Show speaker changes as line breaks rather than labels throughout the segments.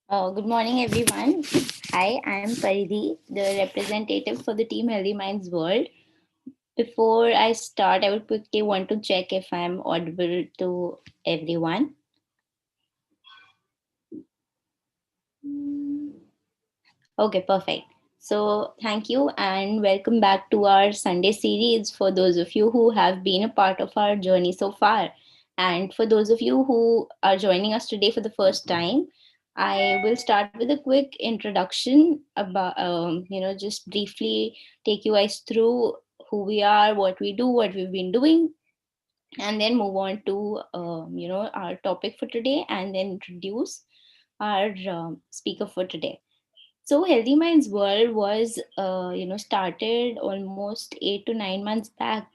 Good morning, everyone. Hi, I'm Paridhi, the representative for the team Healthy Minds World. Before I start, I would quickly want to check if I'm audible to everyone. Okay, perfect. So, thank you and welcome back to our Sunday series for those of you who have been a part of our journey so far. And for those of you who are joining us today for the first time, I will start with a quick introduction about, just briefly take you guys through who we are, what we do, what we've been doing, and then move on to, our topic for today and then introduce our speaker for today. So Healthy Minds World was, started almost 8 to 9 months back,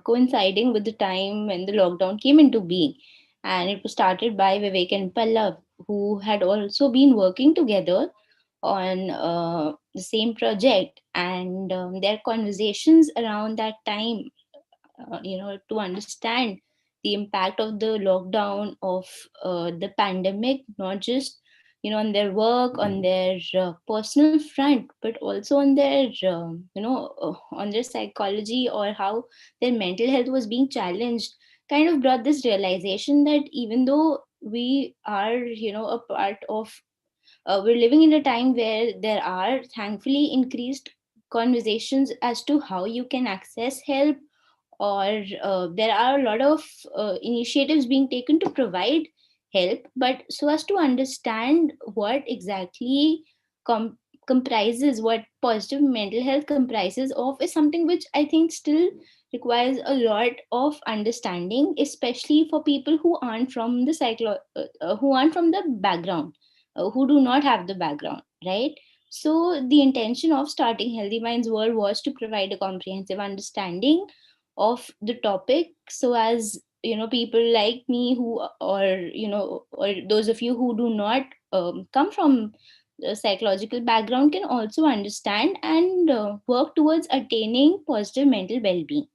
coinciding with the time when the lockdown came into being. And it was started by Vivek and Pallav, who had also been working together on the same project. And their conversations around that time, to understand the impact of the lockdown of the pandemic, not just on their work, on their personal front, but also on their on their psychology, or how their mental health was being challenged, kind of brought this realization that even though we are a part of we're living in a time where there are thankfully increased conversations as to how you can access help, or there are a lot of initiatives being taken to provide help, but so as to understand what exactly com- comprises, what positive mental health comprises of, is something which I think still requires a lot of understanding, especially for people who aren't from the who aren't from the background, who do not have the background, right? So the intention of starting Healthy Minds World was to provide a comprehensive understanding of the topic, so as people like me who, or or those of you who do not come from the psychological background, can also understand and work towards attaining positive mental well-being.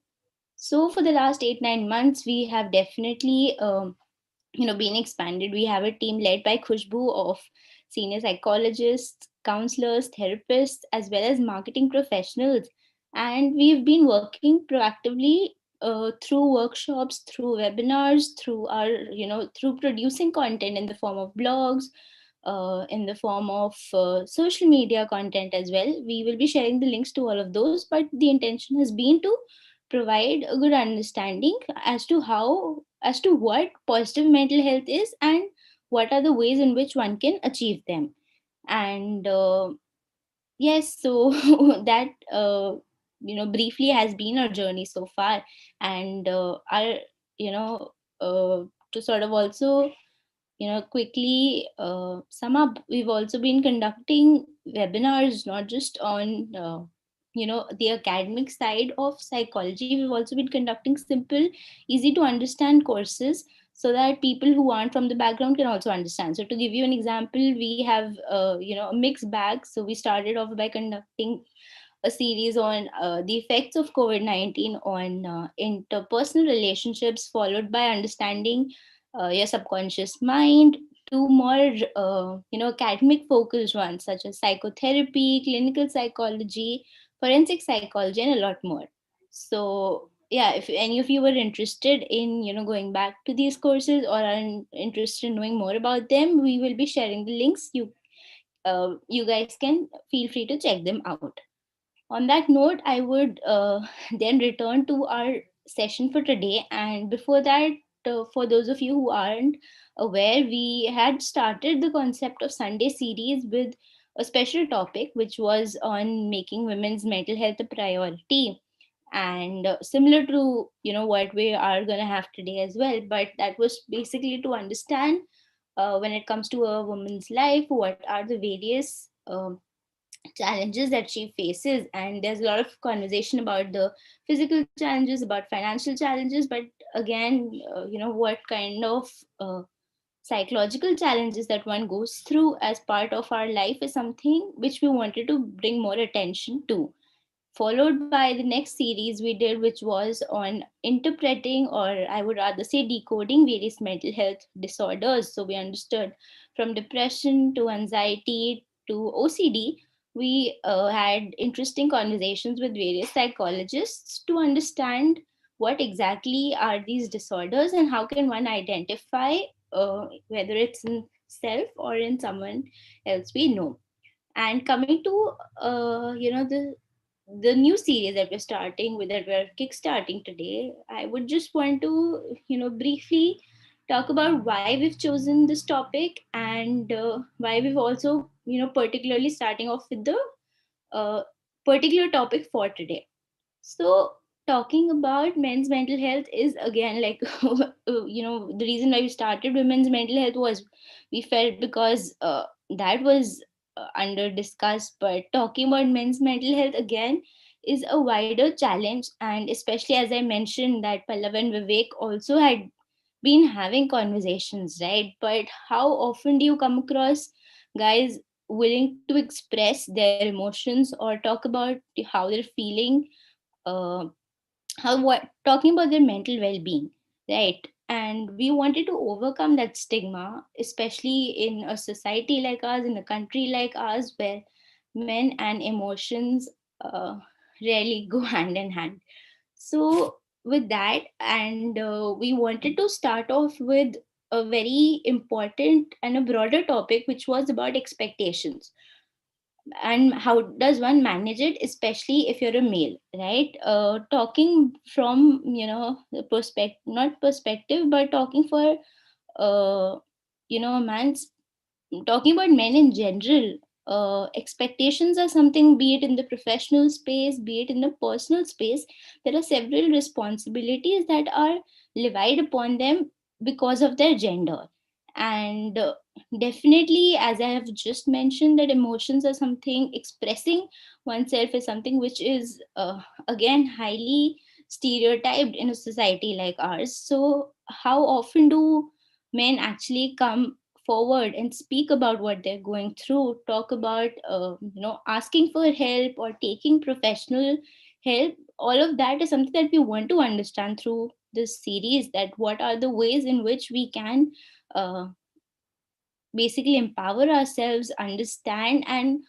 So for the last 8 9 months, we have definitely been expanded. We have a team led by Khushbu of senior psychologists, counselors, therapists, as well as marketing professionals, and we've been working proactively through workshops, through webinars, through our through producing content in the form of blogs, in the form of social media content as well. We will be sharing the links to all of those, but the intention has been to provide a good understanding as to as to what positive mental health is, and what are the ways in which one can achieve them. And yes, so that briefly has been our journey so far. And our you know to sort of also quickly sum up, we've also been conducting webinars, not just on the academic side of psychology. We've also been conducting simple, easy to understand courses, so that people who aren't from the background can also understand. So to give you an example, we have a mixed bag. So we started off by conducting a series on the effects of COVID-19 on interpersonal relationships, followed by understanding your subconscious mind, to more academic focused ones such as psychotherapy, clinical psychology, forensic psychology, and a lot more. So yeah, if any of you were interested in going back to these courses, or are interested in knowing more about them, we will be sharing the links. You guys can feel free to check them out. On that note, I would then return to our session for today. And before that, for those of you who aren't aware, we had started the concept of Sunday series with a special topic, which was on making women's mental health a priority. And similar to what we are going to have today as well, but that was basically to understand, when it comes to a woman's life, what are the various challenges that she faces. And there's a lot of conversation about the physical challenges, about financial challenges, but again, what kind of psychological challenges that one goes through as part of our life is something which we wanted to bring more attention to. followed by the next series we did, which was on interpreting, or I would rather say decoding, various mental health disorders. So we understood from depression to anxiety to OCD. We had interesting conversations with various psychologists to understand what exactly are these disorders and how can one identify whether it's in self or in someone else we know. And coming to the new series that we're starting with, that we're kickstarting today, I would just want to briefly talk about why we've chosen this topic, and why we've also particularly starting off with the uh, particular topic for today. So, talking about men's mental health is again like, the reason why we started women's mental health was we felt because that was under discussed. But talking about men's mental health again is a wider challenge, and especially as I mentioned that Pallav and Vivek also had been having conversations, right? But how often do you come across guys willing to express their emotions or talk about how they're feeling, uh, how what talking about their mental well-being, right? And we wanted to overcome that stigma, especially in a society like ours, in a country like ours, where men and emotions uh, rarely go hand in hand. So with that, and we wanted to start off with a very important and a broader topic, which was about expectations and how does one manage it, especially if you're a male, right? Talking from the perspective, not perspective, but talking for a man's, talking about men in general. Expectations are something, be it in the professional space, be it in the personal space, there are several responsibilities that are levied upon them because of their gender. And definitely, as I have just mentioned, that emotions are something, expressing oneself is something which is again highly stereotyped in a society like ours. So how often do men actually come forward and speak about what they're going through, talk about asking for help or taking professional help? All of that is something that we want to understand through this series, that what are the ways in which we can uh, basically empower ourselves, understand, and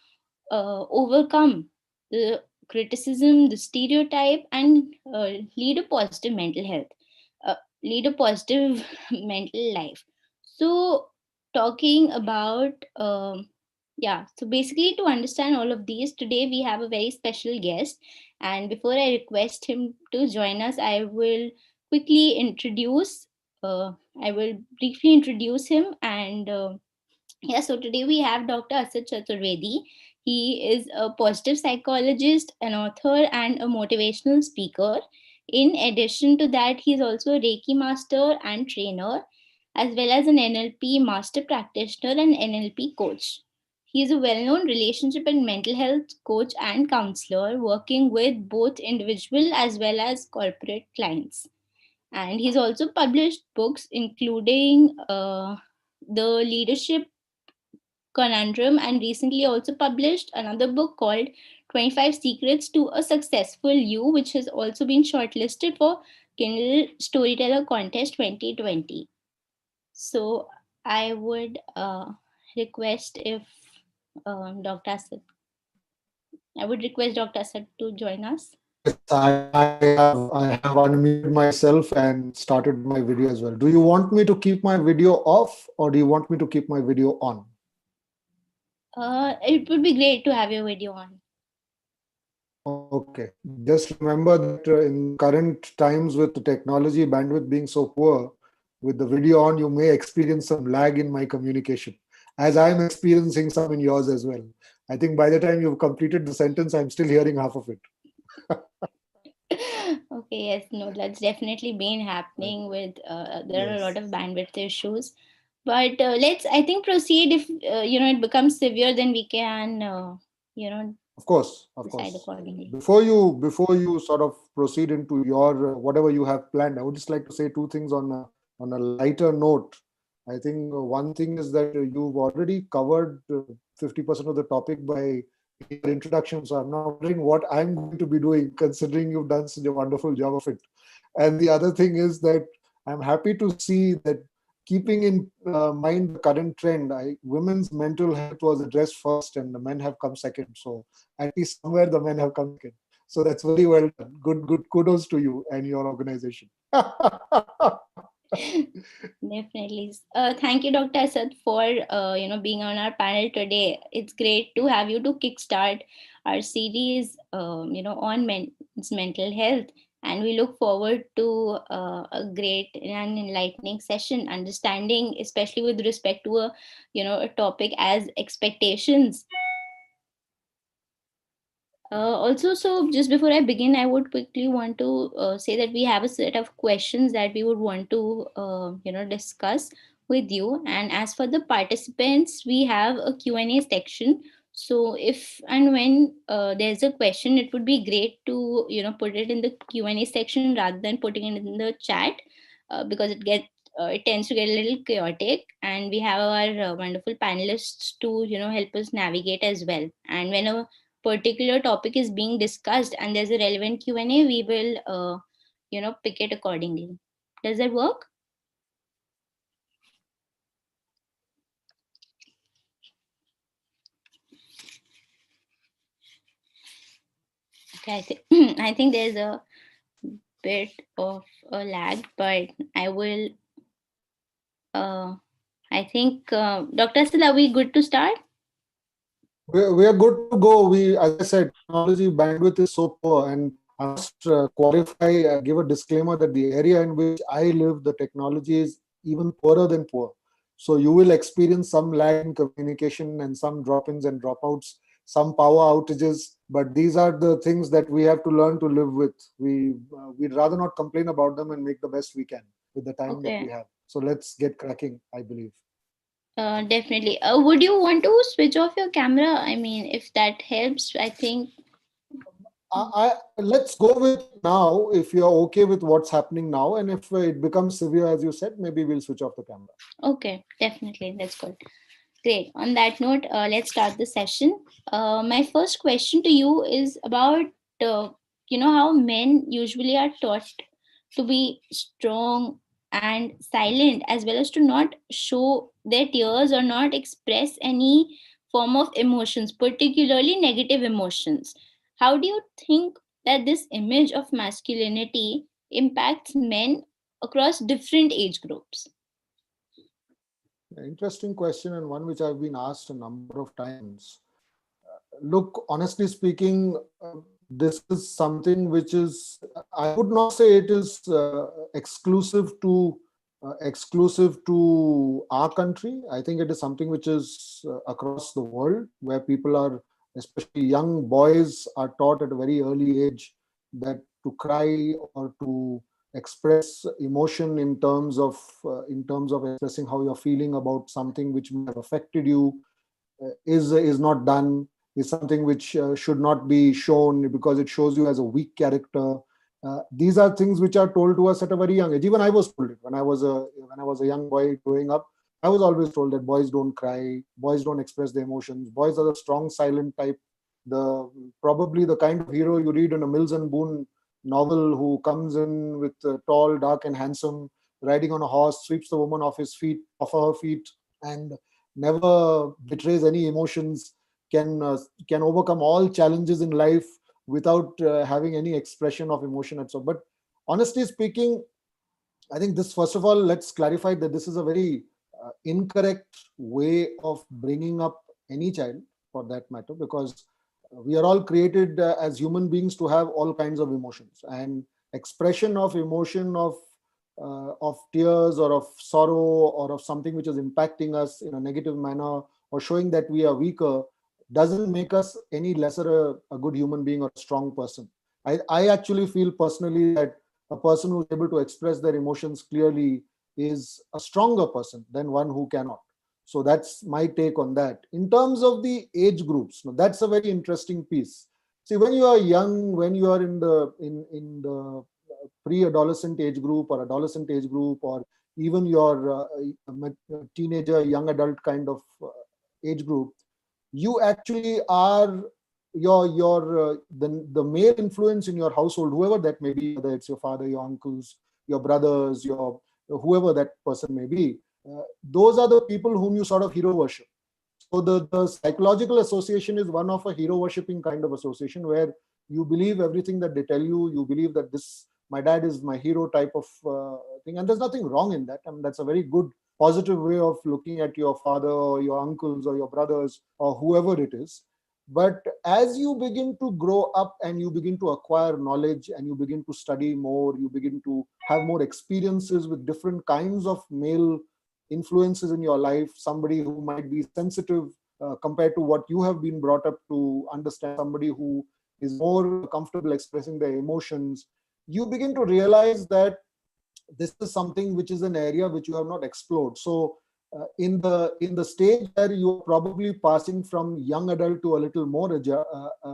overcome the criticism, the stereotype, and lead a positive mental health, lead a positive mental life. So, talking about, yeah, so basically, to understand all of these, today we have a very special guest. And before I request him to join us, quickly introduce, I will briefly introduce him. And yeah, so today we have Dr. Asad Chaturvedi. He is a positive psychologist, an author, and a motivational speaker. In addition to that, he is also a Reiki master and trainer, as well as an NLP master practitioner and NLP coach. He is a well known relationship and mental health coach and counselor, working with both individual as well as corporate clients. And he's also published books, including The Leadership Conundrum, and recently also published another book called 25 Secrets to a Successful You, which has also been shortlisted for Kindle Storyteller Contest 2020. So I would request if Dr. Asad, I would request Dr. Asad to join us.
Yes, I have unmuted myself and started my video as well. Do you want me to keep my video off or do you want me to keep my video on?
It would be great to have your video on.
Okay. Just remember that in the current times with the technology bandwidth being so poor, with the video on, you may experience some lag in my communication, as I'm experiencing some in yours as well. I think by the time you've completed the sentence, I'm still hearing half of it.
Okay, yes, no, that's definitely been
Right.
happening with, there are a lot
Yes.
of bandwidth issues. But let's, I think, proceed. If it becomes severe, then we can you know
Of course, of
decide
course.
accordingly.
Before you sort of proceed into your whatever you have planned, I would just like to say two things on a lighter note. I think one thing is that you've already covered 50% of the topic by in your introduction. So I'm now wondering what I'm going to be doing, considering you've done such a wonderful job of it. And the other thing is that I'm happy to see that, keeping in mind the current trend, women's mental health was addressed first and the men have come second. So at least somewhere the men have come second. So that's very well done. Good. Kudos to you and your organization.
Definitely. Thank you, Dr. Asad, for being on our panel today. It's great to have you to kickstart our series, on men's mental health, and we look forward to a great and enlightening session, understanding, especially with respect to a topic as expectations. Also, so just before I begin, I would quickly want to say that we have a set of questions that we would want to, discuss with you. And as for the participants, we have a Q&A section. So if and when there's a question, it would be great to, put it in the Q&A section rather than putting it in the chat, because it tends to get a little chaotic, and we have our wonderful panelists to help us navigate as well. And when a particular topic is being discussed and there's a relevant Q&A, we will pick it accordingly. Does that work? Okay, I think there's a bit of a lag, but I will I think Dr. Asad, are we good to start?
We are good to go. As I said, technology bandwidth is so poor, and I must qualify, give a disclaimer that the area in which I live, the technology is even poorer than poor. So you will experience some lag in communication and some drop-ins and dropouts, some power outages. But these are the things that we have to learn to live with. We'd rather not complain about them and make the best we can with the time that we
Okay.
have. So let's get cracking, I believe.
Definitely. Would you want to switch off your camera? I mean, if that helps, I think.
Let's go with it now if you're okay with what's happening now. And if it becomes severe, as you said, maybe we'll switch off the camera.
Okay, definitely. That's good. Great. On that note, let's start the session. My first question to you is about, uh, how men usually are taught to be strong and silent, as well as to not show their tears or not express any form of emotions, particularly negative emotions. How do you think that this image of masculinity impacts men across different age groups?
Interesting question, and one which I've been asked a number of times. Look, honestly speaking, this is something which is, I would not say it is exclusive to our country. I think it is something which is across the world, where people are, especially young boys, are taught at a very early age that to cry or to express emotion in terms of expressing how you're feeling about something which may have affected you is not done, is something which should not be shown because it shows you as a weak character. These are things which are told to us at a very young age. Even I was told it when I was a young boy growing up. I was always told that boys don't cry, boys don't express their emotions, boys are the strong, silent type. The Probably the kind of hero you read in a Mills and Boone novel, who comes in with tall, dark, and handsome, riding on a horse, sweeps the woman off her feet, and never betrays any emotions, can overcome all challenges in life without having any expression of emotion and so. But honestly speaking, I think this, first of all, let's clarify that this is a very incorrect way of bringing up any child, for that matter, because we are all created as human beings to have all kinds of emotions, and expression of emotion of tears or of sorrow or of something which is impacting us in a negative manner, or showing that we are weaker, doesn't make us any lesser a good human being or a strong person. I actually feel personally that a person who's able to express their emotions clearly is a stronger person than one who cannot. So that's my take on that. In terms of the age groups, now that's a very interesting piece. See, when you are young, when you are in the pre-adolescent age group or adolescent age group, or even your teenager, young adult kind of age group, you actually are the male influence in your household, whoever that may be, whether it's your father, your uncles, your brothers, your whoever that person may be, those are the people whom you sort of hero worship. So the psychological association is one of a hero worshipping kind of association, where you believe everything that they tell you. You believe that this my dad is my hero type of thing, and there's nothing wrong in that. I mean, that's a very good positive way of looking at your father or your uncles or your brothers or whoever it is. But as you begin to grow up and you begin to acquire knowledge and you begin to study more, you begin to have more experiences with different kinds of male influences in your life, somebody who might be sensitive compared to what you have been brought up to understand, somebody who is more comfortable expressing their emotions, you begin to realize that this is something which is an area which you have not explored. So in the stage where you're probably passing from young adult to a little more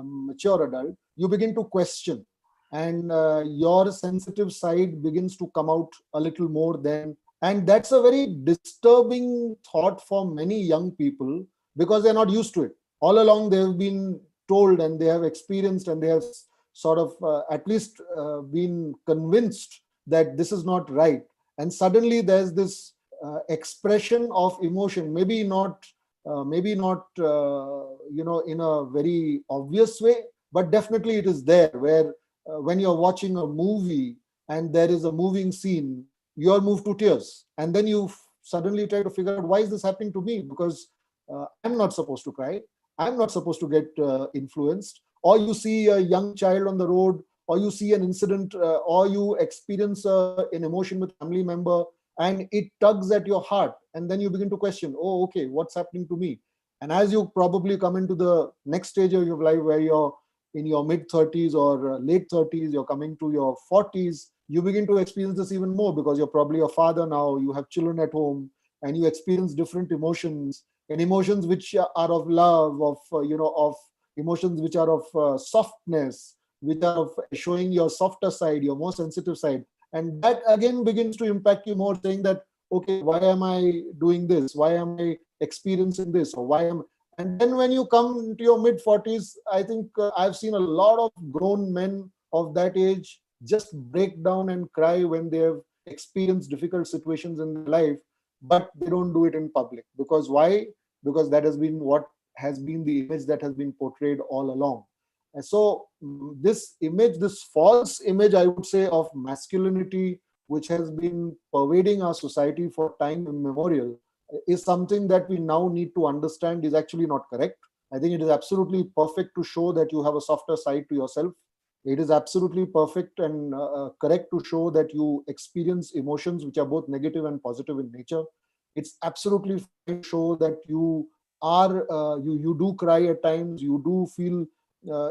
mature adult, you begin to question, and your sensitive side begins to come out a little more then. And that's a very disturbing thought for many young people, because they're not used to it. All along they've been told and they have experienced and they have sort of at least been convinced that this is not right. And suddenly there's this expression of emotion, maybe not in a very obvious way, but definitely it is there, where when you're watching a movie and there is a moving scene, you're moved to tears, and then you suddenly try to figure out, why is this happening to me? Because I'm not supposed to cry, I'm not supposed to get influenced. Or you see a young child on the road, or you see an incident, or you experience an emotion with a family member, and it tugs at your heart, and then you begin to question, oh, okay, what's happening to me? And as you probably come into the next stage of your life, where you're in your mid 30s or late 30s, you're coming to your 40s, you begin to experience this even more, because you're probably a father now, you have children at home, and you experience different emotions, and emotions which are of love, of emotions which are of softness, which are of showing your softer side, your more sensitive side. And that again begins to impact you more, saying that, okay, why am I doing this? Why am I experiencing this? Or why am And then when you come to your mid 40s, I think I've seen a lot of grown men of that age just break down and cry when they have experienced difficult situations in their life, but they don't do it in public. Because why? Because that has been what has been the image that has been portrayed all along. And so this image, this false image, I would say, of masculinity, which has been pervading our society for time immemorial, is something that we now need to understand is actually not correct. I think it is absolutely perfect to show that you have a softer side to yourself. It is absolutely perfect and correct to show that you experience emotions which are both negative and positive in nature. It's absolutely fine to show that you do cry at times, you do feel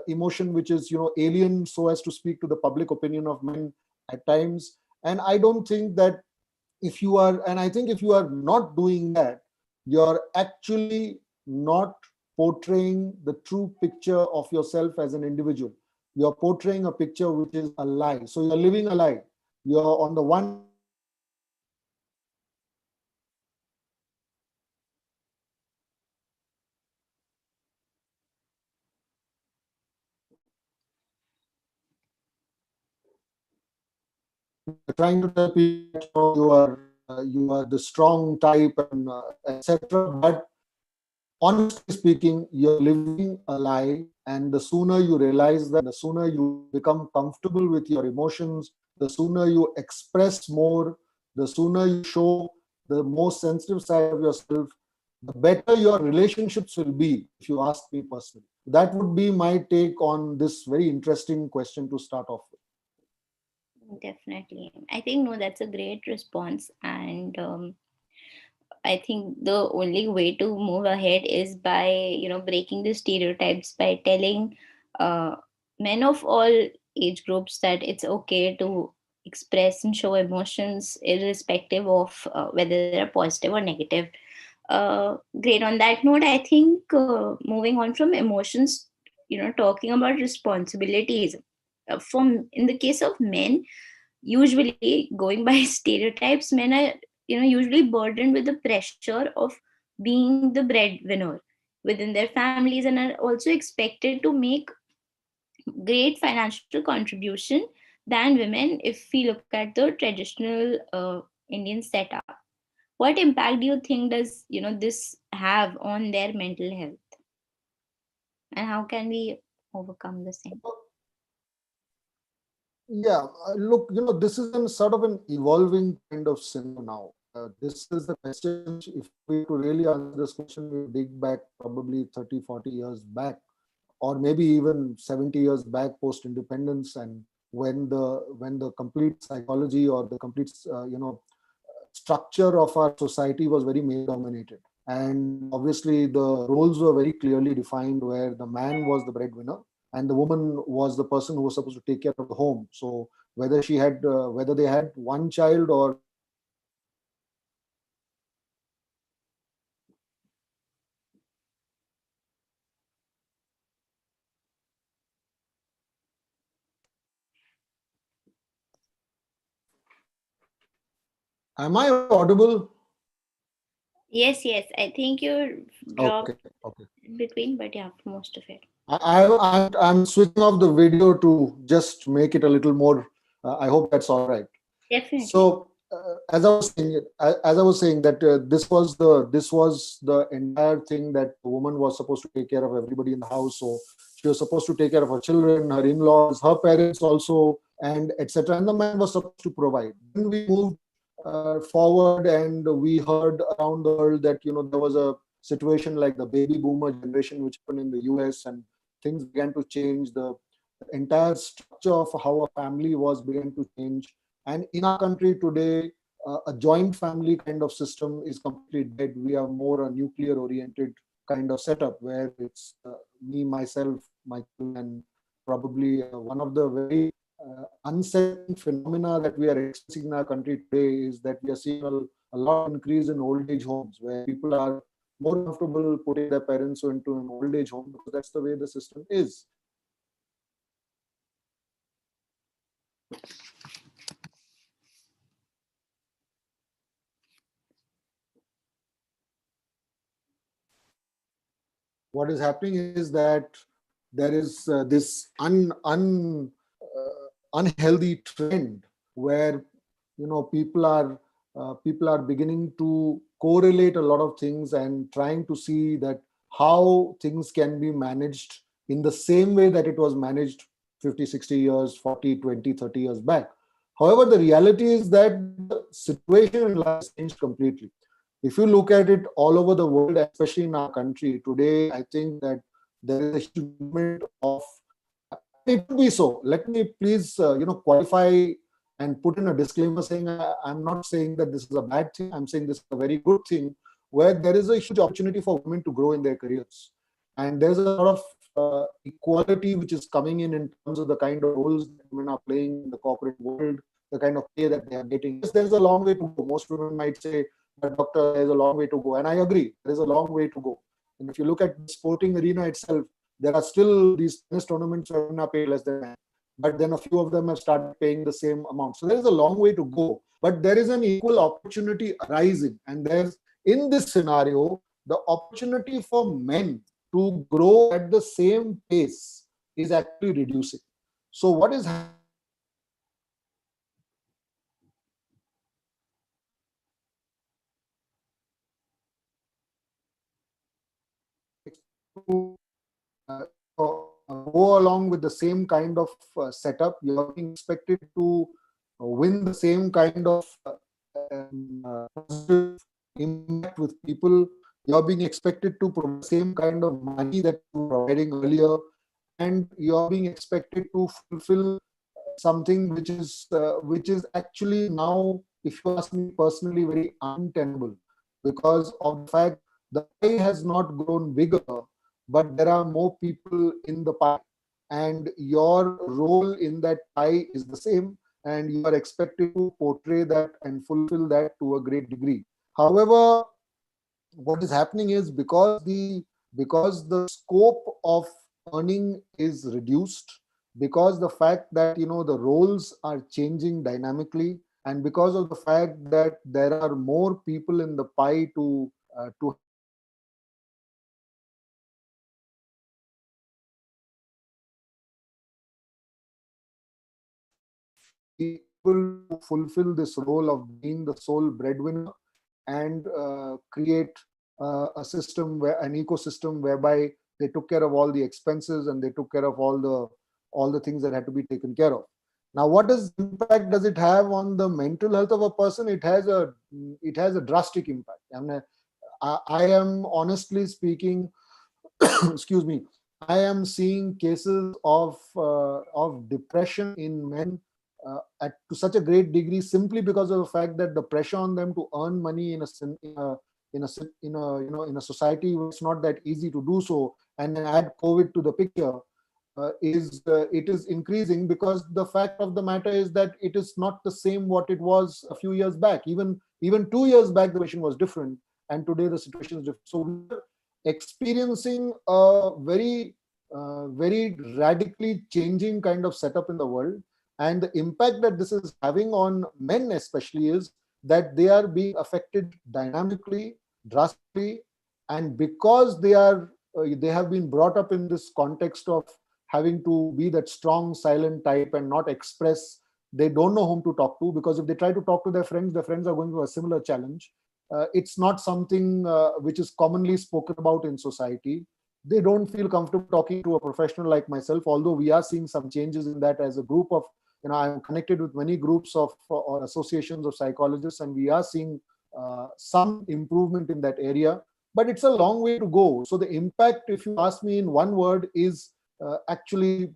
emotion which is alien, so as to speak, to the public opinion of men at times. And I don't think that if you are and I think if you are not doing that, you're actually not portraying the true picture of yourself as an individual. You're portraying a picture which is a lie. So you're living a lie. You're on the one hand portraying you're trying to tell people that you are the strong type and etc. But honestly speaking, you're living a lie. And the sooner you realize that, the sooner you become comfortable with your emotions, the sooner you express more, the sooner you show the most sensitive side of yourself, the better your relationships will be, if you ask me personally. That would be my take on this very interesting question to start off with.
Definitely. I think, no, that's a great response. And I think the only way to move ahead is by, breaking the stereotypes, by telling uh, men of all age groups that it's okay to express and show emotions irrespective of whether they're positive or negative. Great. On that note, I think moving on from emotions, talking about responsibilities. In the case of men, usually going by stereotypes, men are usually burdened with the pressure of being the breadwinner, within their families and are also expected to make great financial contribution than women if we look at the traditional Indian setup. What impact do you think does this have on their mental health, and how can we overcome the same?
Yeah, look, this is an sort of an evolving kind of scenario now. This is the question which, if we have to really answer this question, we dig back probably 30, 40 years back, or maybe even 70 years back post independence, and when the complete psychology or the complete structure of our society was very male dominated. And obviously, the roles were very clearly defined, where the man was the breadwinner and the woman was the person who was supposed to take care of the home. So whether they had one child or am I audible?
Yes, yes. I think you
Okay,
dropped
okay.
in between, but yeah, for most of it.
I'm switching off the video to just make it a little more. I hope that's all right.
Definitely.
So as I was saying that this was the entire thing, that the woman was supposed to take care of everybody in the house. So she was supposed to take care of her children, her in-laws, her parents also, and etc. And the man was supposed to provide. Then we moved forward, and we heard around the world that there was a situation like the baby boomer generation which happened in the US, and things began to change. The entire structure of how a family was began to change. And in our country today, a joint family kind of system is completely dead. We are more a nuclear oriented kind of setup, where it's me, myself, my children, and probably one of the very unsettling phenomena that we are experiencing in our country today is that we are seeing a lot of increase in old age homes, where people are more comfortable putting their parents into an old age home because that's the way the system is. What is happening is that there is this unhealthy trend where people are beginning to correlate a lot of things and trying to see that how things can be managed in the same way that it was managed 50, 60 years, 40, 20, 30 years back. However, the reality is that the situation in life has changed completely. If you look at it all over the world, especially in our country today, I think that there is a huge movement of, and it could be so. Let me please, qualify and put in a disclaimer saying I'm not saying that this is a bad thing. I'm saying this is a very good thing, where there is a huge opportunity for women to grow in their careers, and there's a lot of equality which is coming in terms of the kind of roles that women are playing in the corporate world, the kind of pay that they are getting. Yes, there's a long way to go. Most women might say, but doctor, there's a long way to go, and I agree, there is a long way to go. And if you look at the sporting arena itself, there are still these tennis tournaments where women are paid less than men, but then a few of them have started paying the same amount. So there is a long way to go, but there is an equal opportunity arising, and there's, in this scenario, the opportunity for men to grow at the same pace is actually reducing. So what is happening is that to go along with the same kind of setup. You're being expected to win the same kind of positive impact with people. You're being expected to provide the same kind of money that you were providing earlier, and you're being expected to fulfill something which is actually now, if you ask me personally, very untenable, because of the fact the pie has not grown bigger, but there are more people in the pie, and your role in that pie is the same, and you are expected to portray that and fulfill that to a great degree. However, what is happening is, because the scope of earning is reduced, because the fact that the roles are changing dynamically, and because of the fact that there are more people in the pie to be able to fulfill this role of being the sole breadwinner and create a system where an ecosystem whereby they took care of all the expenses and they took care of all the things that had to be taken care of. Now, what is impact does it have on the mental health of a person? It has a drastic impact. I am honestly speaking, excuse me, I am seeing cases of depression in men at to such a great degree simply because of the fact that the pressure on them to earn money in a society where it's not that easy to do so, and then add COVID to the picture, is it is increasing, because the fact of the matter is that it is not the same what it was a few years back. Even 2 years back, the situation was different, and today the situation is different. So we're experiencing a very radically changing kind of setup in the world, and the impact that this is having on men especially is that they are being affected dynamically, drastically, and because they have been brought up in this context of having to be that strong silent type and not express. They don't know whom to talk to, because if they try to talk to their friends are going through a similar challenge. It's not something which is commonly spoken about in society. They don't feel comfortable talking to a professional like myself, although we are seeing some changes in that. As a group of, I'm connected with many groups of or associations of psychologists, and we are seeing some improvement in that area, but it's a long way to go. So the impact, if you ask me in one word, is actually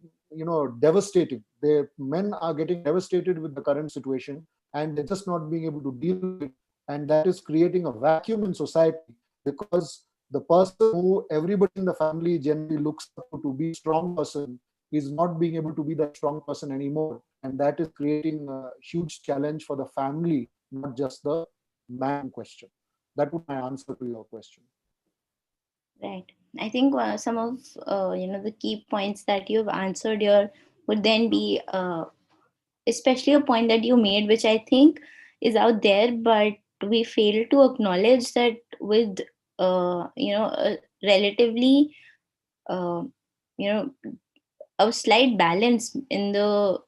devastating. The men are getting devastated with the current situation, and they're just not being able to deal with it, and that is creating a vacuum in society, because the person who everybody in the family generally looks up to be a strong person is not being able to be that strong person anymore, and that is creating a huge challenge for the family, not just the man in question. That would be my answer to your question.
Right. I think some of the key points that you've answered here would then be especially a point that you made, which I think is out there, but we fail to acknowledge that with a relatively uh, you know a slight balance in the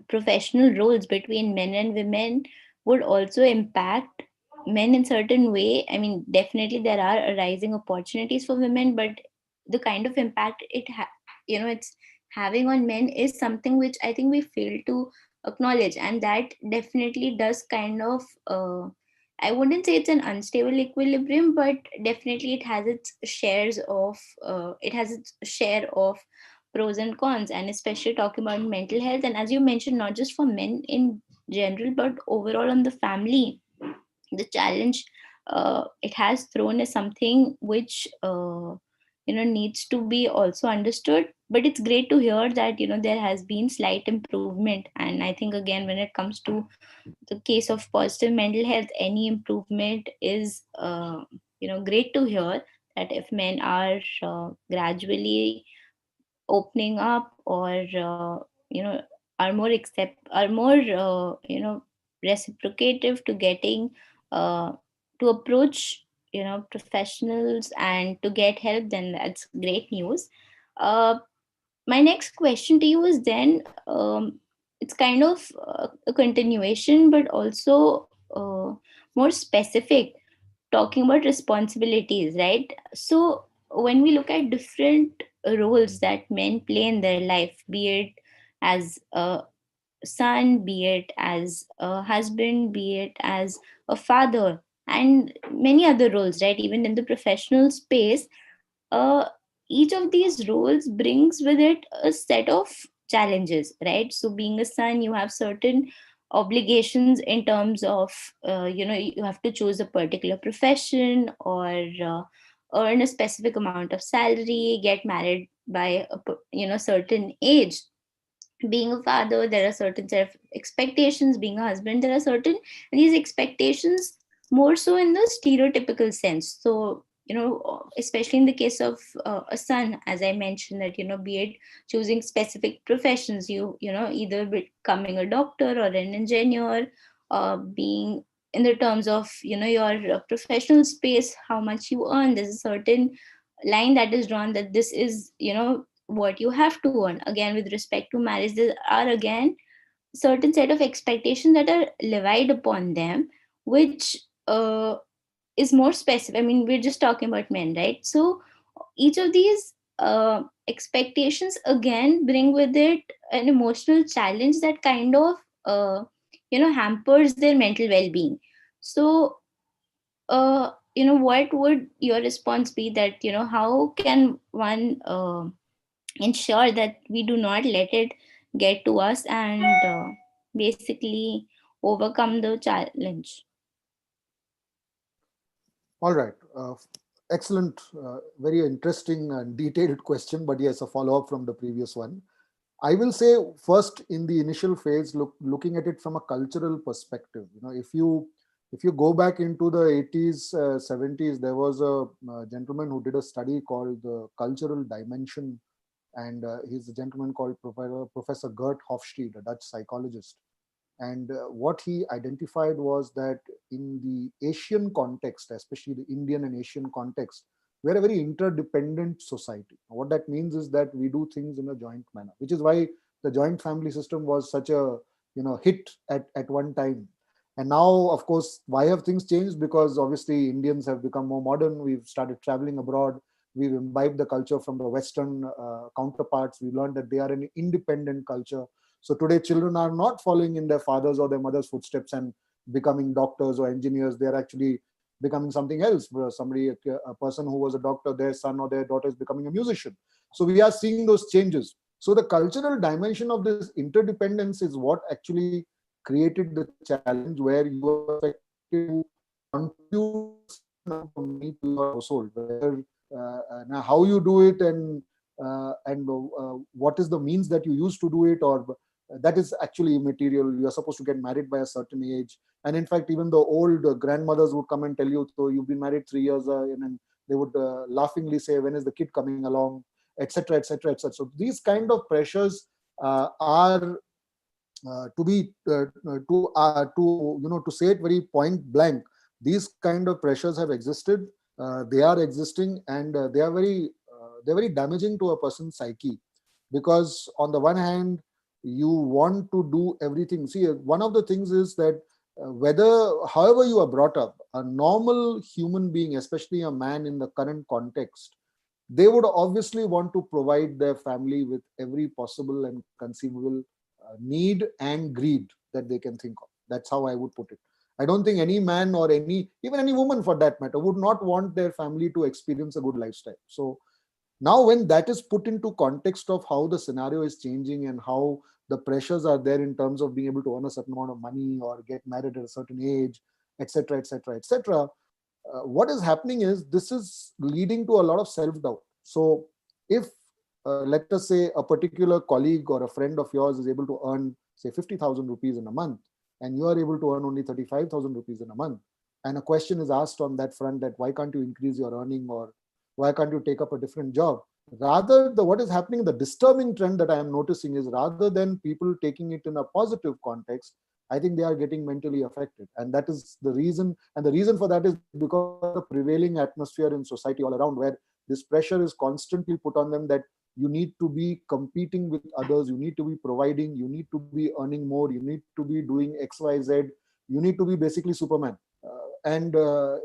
professional roles between men and women would also impact men in certain way. I mean, definitely there are arising opportunities for women, but the kind of impact it's having on men is something which I think we fail to acknowledge, and that definitely does kind of I wouldn't say it's an unstable equilibrium, but definitely it has its share of pros and cons, and especially talking about mental health. And as you mentioned, not just for men in general, but overall on the family, the challenge it has thrown is something which needs to be also understood. But it's great to hear that there has been slight improvement, and I think again, when it comes to the case of positive mental health, any improvement is great to hear, that if men are gradually opening up, or are more reciprocative to getting uh, to approach professionals and to get help, then that's great news. uh, my next question to you is then, it's kind of a continuation, but also more specific, talking about responsibilities, right? So when we look at different roles that men play in their life, be it as a son, be it as a husband, be it as a father, and many other roles, right? Even in the professional space, uh, each of these roles brings with it a set of challenges, right? So being a son, you have certain obligations in terms of you have to choose a particular profession, or earn a specific amount of salary, get married by certain age. Being a father, there are certain set of expectations. Being a husband, there are certain, these expectations more so in the stereotypical sense. So especially in the case of a son, as I mentioned, that be it choosing specific professions, either becoming a doctor or an engineer, being in the terms of your professional space, how much you earn, there's a certain line that is drawn, that this is what you have to earn. Again, with respect to marriage, there are again certain set of expectations that are levied upon them, which is more specific. I mean, we're just talking about men, right? So each of these expectations again bring with it an emotional challenge that kind of hampers their mental well-being. So what would your response be, that how can one ensure that we do not let it get to us and basically overcome the challenge?
All right. Excellent, very interesting and detailed question, but yes, a follow up from the previous one. I will say first in the initial phase, looking at it from a cultural perspective. If you go back into the 80s, 70s, there was a gentleman who did a study called the cultural dimension, and he's a gentleman called Professor Gert Hofstede, a Dutch psychologist. And what he identified was that in the Asian context, especially the Indian and Asian context, we're a very interdependent society. What that means is that we do things in a joint manner, which is why the joint family system was such a hit at one time. And now, of course, why have things changed? Because obviously Indians have become more modern. We've started traveling abroad. We've imbibed the culture from the Western counterparts. We learned that they are an independent culture. So today, children are not following in their fathers or their mother's footsteps and becoming doctors or engineers. They are actually becoming something else. Somebody, a person who was a doctor, their son or their daughter is becoming a musician. So we are seeing those changes. So the cultural dimension of this interdependence is what actually created the challenge, where you are expected to contribute a certain amount of money to your household. Whether now how you do it and what is the means that you use to do it, or that is actually immaterial. You are supposed to get married by a certain age, and in fact even the old grandmothers would come and tell you, so you've been married 3 years, and then they would laughingly say, when is the kid coming along, etc., etc., etc. So these kind of pressures are to say it very point blank, these kind of pressures have existed, they are existing, and they're very damaging to a person's psyche. Because on the one hand, you want to do everything. See, one of the things is that whether however you are brought up, a normal human being, especially a man in the current context, they would obviously want to provide their family with every possible and conceivable need and greed that they can think of. That's how I would put it. I don't think any man or even any woman for that matter would not want their family to experience a good lifestyle. So now when that is put into context of how the scenario is changing and how the pressures are there in terms of being able to earn a certain amount of money or get married at a certain age, etc., etc., etc., what is happening is this is leading to a lot of self-doubt. So if let us say a particular colleague or a friend of yours is able to earn say 50,000 rupees in a month, and you are able to earn only 35,000 rupees in a month, and a question is asked on that front, that why can't you increase your earning, or why can't you take up a different job? Rather, what is happening, the disturbing trend that I am noticing is, rather than people taking it in a positive context, I think they are getting mentally affected. And that is the reason. And the reason for that is because of the prevailing atmosphere in society all around, where this pressure is constantly put on them, that you need to be competing with others, you need to be providing, you need to be earning more, you need to be doing XYZ, you need to be basically Superman. And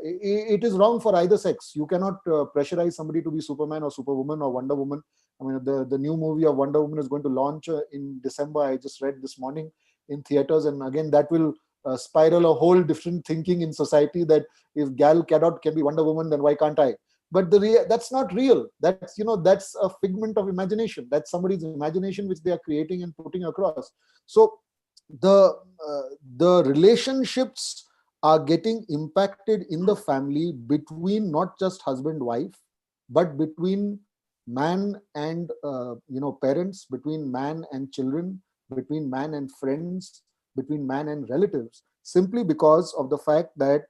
it is wrong for either sex. You cannot pressurize somebody to be Superman or Superwoman or Wonder Woman. I mean, the new movie of Wonder Woman is going to launch in December. I just read this morning, in theaters, and again that will spiral a whole different thinking in society, that if Gal Gadot can be Wonder Woman, then why can't I? But that's not real. That's a figment of imagination. That's somebody's imagination which they are creating and putting across. So the the relationships are getting impacted in the family, between not just husband wife, but between man and parents, between man and children, between man and friends, between man and relatives, simply because of the fact that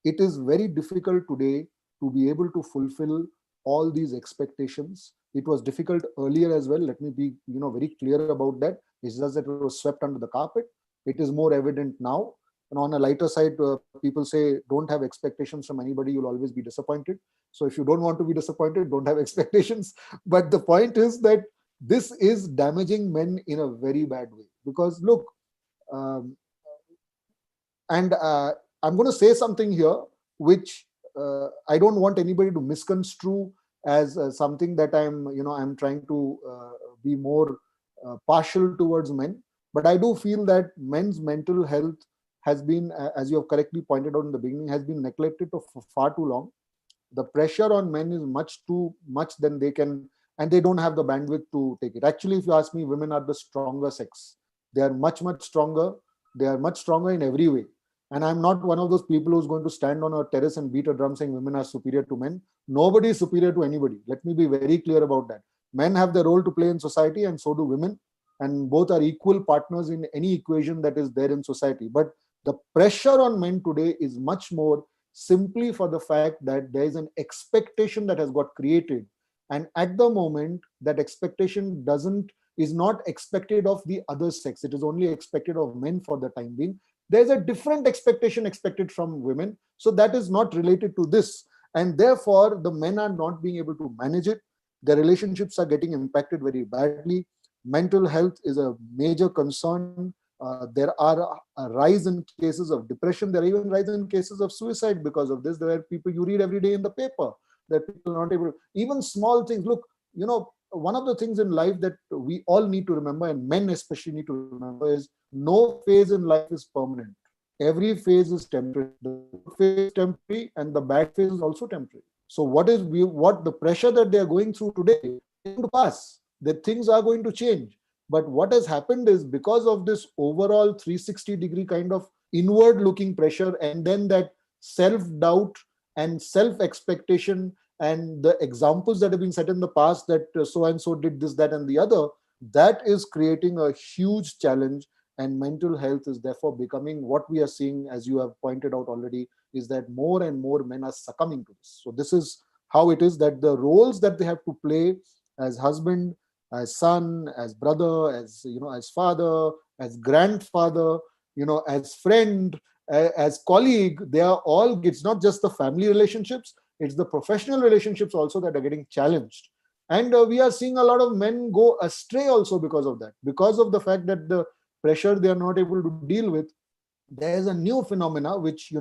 it is very difficult today to be able to fulfill all these expectations. It was difficult earlier as well. Let me be very clear about that. It's just that it was swept under the carpet. It is more evident now. And on a lighter side, people say, don't have expectations from anybody, you'll always be disappointed. So if you don't want to be disappointed, don't have expectations. But the point is that this is damaging men in a very bad way. Because look, Um, and I'm going to say something here which I don't want anybody to misconstrue as something that I'm trying to be more partial towards men. But I do feel that men's mental health has been, as you have correctly pointed out in the beginning, has been neglected for far too long. The pressure on men is much too much than they can, and they don't have the bandwidth to take it. Actually, if you ask me, women are the stronger sex. They are much stronger. They are much stronger in every way. And I'm not one of those people who's going to stand on a terrace and beat a drum saying women are superior to men. Nobody is superior to anybody. Let me be very clear about that. Men have their role to play in society, and so do women, and both are equal partners in any equation that is there in society. But the pressure on men today is much more, simply for the fact that there is an expectation that has got created, and at the moment that expectation doesn't is not expected of the other sex. It is only expected of men for the time being. There's a different expectation expected from women, so that is not related to this, and therefore the men are not being able to manage it. Their relationships are getting impacted very badly. Mental health is a major concern. There are a rise in cases of depression. There are even rise in cases of suicide because of this. There are people you read every day in the paper that people are not able, even small things. Look, one of the things in life that we all need to remember, and men especially need to remember, is no phase in life is permanent. Every phase is temporary. The good phase is temporary, and the bad phase is also temporary. So what the pressure that they are going through today is going to pass. That things are going to change. But what has happened is, because of this overall 360-degree kind of inward looking pressure, and then that self doubt and self expectation, and the examples that have been set in the past that so and so did this, that, and the other, that is creating a huge challenge. And mental health is therefore becoming, what we are seeing, as you have pointed out already, is that more and more men are succumbing to this. So this is how it is, that the roles that they have to play as husband, as son, as brother, as as father, as grandfather, as friend, as colleague, they are all, it's not just the family relationships, it's the professional relationships also that are getting challenged. And we are seeing a lot of men go astray also because of that, because of the fact that the pressure they are not able to deal with. There is a new phenomena which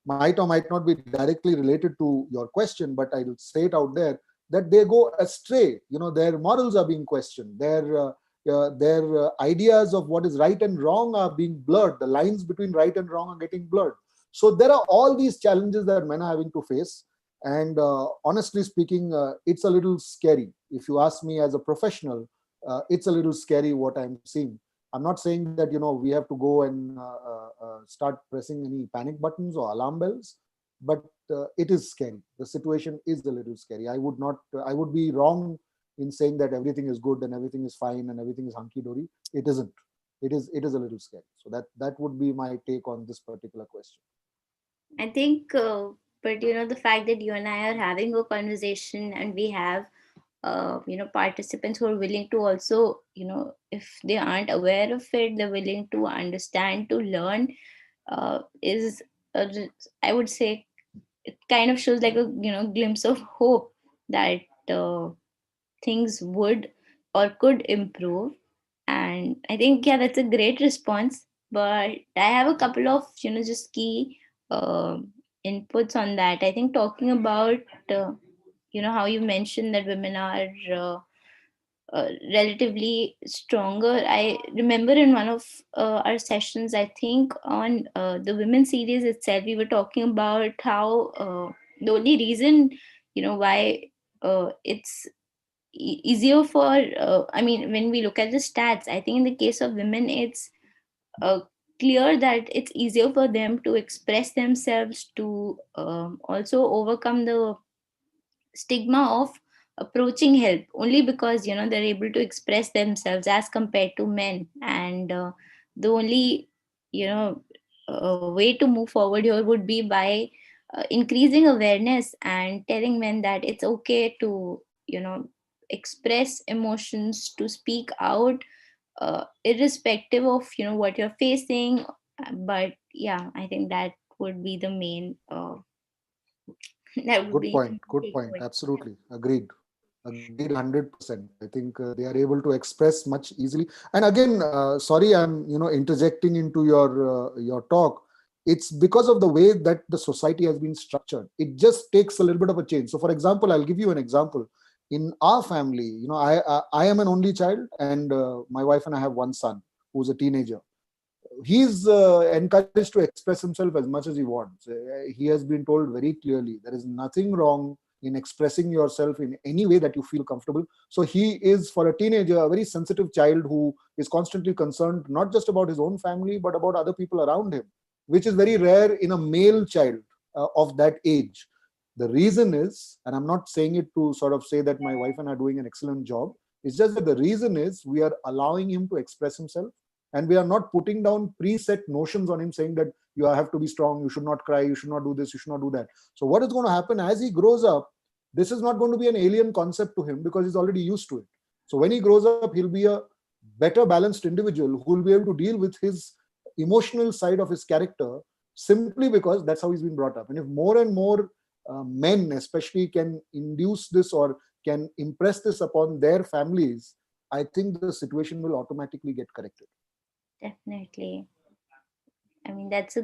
might or might not be directly related to your question, but I'll say it out there, that they go astray. Their morals are being questioned. Their ideas of what is right and wrong are being blurred. The lines between right and wrong are getting blurred. So there are all these challenges that men are having to face. And honestly speaking, it's a little scary. If you ask me as a professional, it's a little scary what I'm seeing. I'm not saying that we have to go and start pressing any panic buttons or alarm bells, but it is scary. The situation is a little scary. I would be wrong in saying that everything is good and everything is fine and everything is hunky dory. It isn't. It is a little scary. So that would be my take on this particular question.
I think, but the fact that you and I are having a conversation, and we have, participants who are willing to also, if they aren't aware of it, they're willing to understand, to learn, is, I would say, it kind of shows like a, glimpse of hope that things would or could improve. And I think, yeah, that's a great response. But I have a couple of, just key uh, inputs on that. I think talking about, how you mentioned that women are relatively stronger. I remember in one of our sessions, I think on the women series itself, we were talking about how the only reason, why it's easier for, I mean, when we look at the stats, I think in the case of women, it's uh, clear that it's easier for them to express themselves, to also overcome the stigma of approaching help, only because they're able to express themselves as compared to men. And the only you know way to move forward here would be by increasing awareness and telling men that it's okay to express emotions, to speak out, irrespective of what you're facing. But yeah, I think that would be the main that would
Good
be
point.
the
Good point.
takeaway.
Absolutely agreed. Agreed 100%. I think they are able to express much easily. And again, sorry, I'm interjecting into your talk. It's because of the way that the society has been structured. It just takes a little bit of a change. So, for example, I'll give you an example. In our family, I am an only child, and my wife and I have one son who's a teenager. He's encouraged to express himself as much as he wants. He has been told very clearly there is nothing wrong in expressing yourself in any way that you feel comfortable. So he is, for a teenager, a very sensitive child who is constantly concerned not just about his own family but about other people around him, which is very rare in a male child of that age. The reason is, and I'm not saying it to sort of say that my wife and I are doing an excellent job, it's just that the reason is we are allowing him to express himself, and we are not putting down preset notions on him saying that you have to be strong, you should not cry, you should not do this, you should not do that. So what is going to happen as he grows up, this is not going to be an alien concept to him because he's already used to it. So when he grows up, he'll be a better balanced individual who will be able to deal with his emotional side of his character, simply because that's how he's been brought up. And if more and more men especially can induce this or can impress this upon their families, I think the situation will automatically get corrected.
Definitely. I mean, that's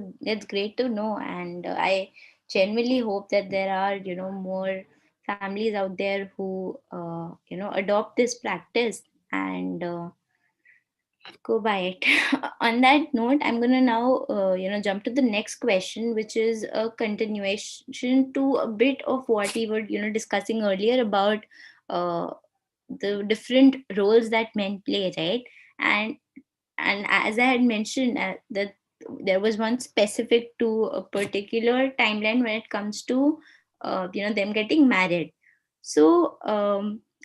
great to know, and I genuinely hope that there are more families out there who adopt this practice and go by it. On that note, I'm gonna now jump to the next question, which is a continuation to a bit of what we were discussing earlier about uh, the different roles that men play, right? And and as I had mentioned, that there was one specific to a particular timeline when it comes to them getting married. So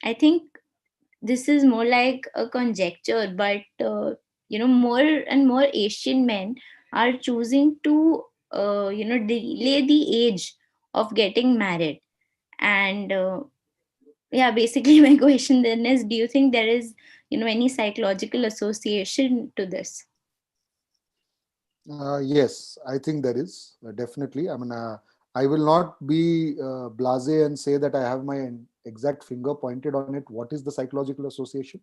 I think this is more like a conjecture, but more and more Asian men are choosing to delay the age of getting married. And yeah, basically my question then is, do you think there is any psychological association to this?
Yes, I think there is definitely. I mean, I will not be blasé and say that I have my exact finger pointed on it. What is the psychological association?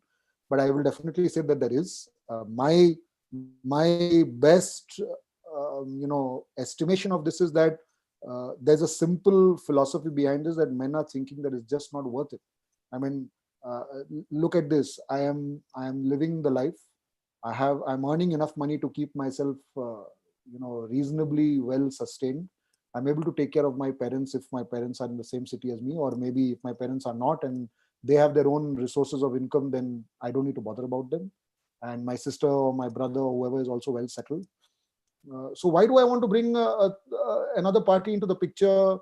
But I will definitely say that there is. My best, estimation of this is that there's a simple philosophy behind this, that men are thinking that it's just not worth it. I mean, uh, look at this. I am living the life. I'm earning enough money to keep myself reasonably well sustained. I'm able to take care of my parents if my parents are in the same city as me, or maybe if my parents are not and they have their own resources of income, then I don't need to bother about them. And my sister or my brother or whoever is also well settled. So why do I want to bring another party into the picture?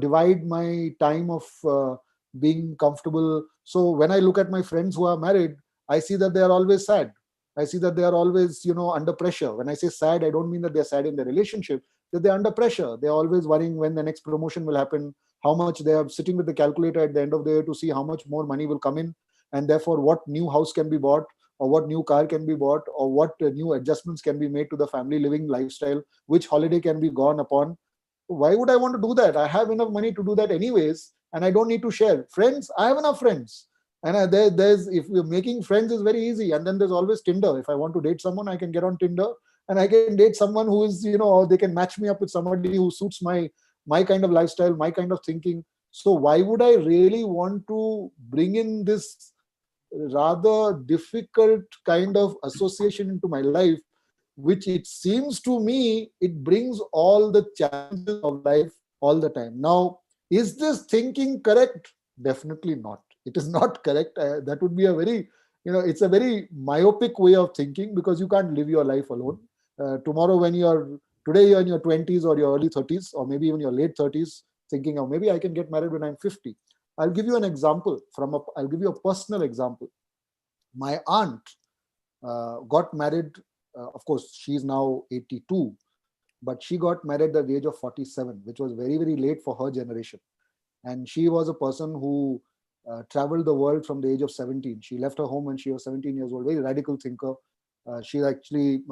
Divide my time of being comfortable. So when I look at my friends who are married, I see that they are always sad. I see that they are always under pressure. When I say sad, I don't mean that they're sad in their relationship. That they're under pressure. They're always worrying when the next promotion will happen, how much they are sitting with the calculator at the end of the year to see how much more money will come in, and therefore what new house can be bought, or what new car can be bought, or what new adjustments can be made to the family living lifestyle, which holiday can be gone upon. Why would I want to do that? I have enough money to do that anyways, and I don't need to share. Friends, I have enough friends. And there's, if you're making friends is very easy. And then there's always Tinder. If I want to date someone, I can get on Tinder and I can date someone who is, or they can match me up with somebody who suits my kind of lifestyle, my kind of thinking. So why would I really want to bring in this rather difficult kind of association into my life, which it seems to me it brings all the challenges of life all the time. Now, is this thinking correct? Definitely not. It is not correct. That would be a very, it's a very myopic way of thinking, because you can't live your life alone. Tomorrow, today you're in your 20s or your early 30s, or maybe even your late 30s, thinking, oh, maybe I can get married when I'm 50. I'll give you an example I'll give you a personal example. My aunt got married. Of course, she's now 82, but she got married at the age of 47, which was very, very late for her generation. And she was a person who traveled the world from the age of 17. She left her home when she was 17 years old. Very radical thinker. She actually,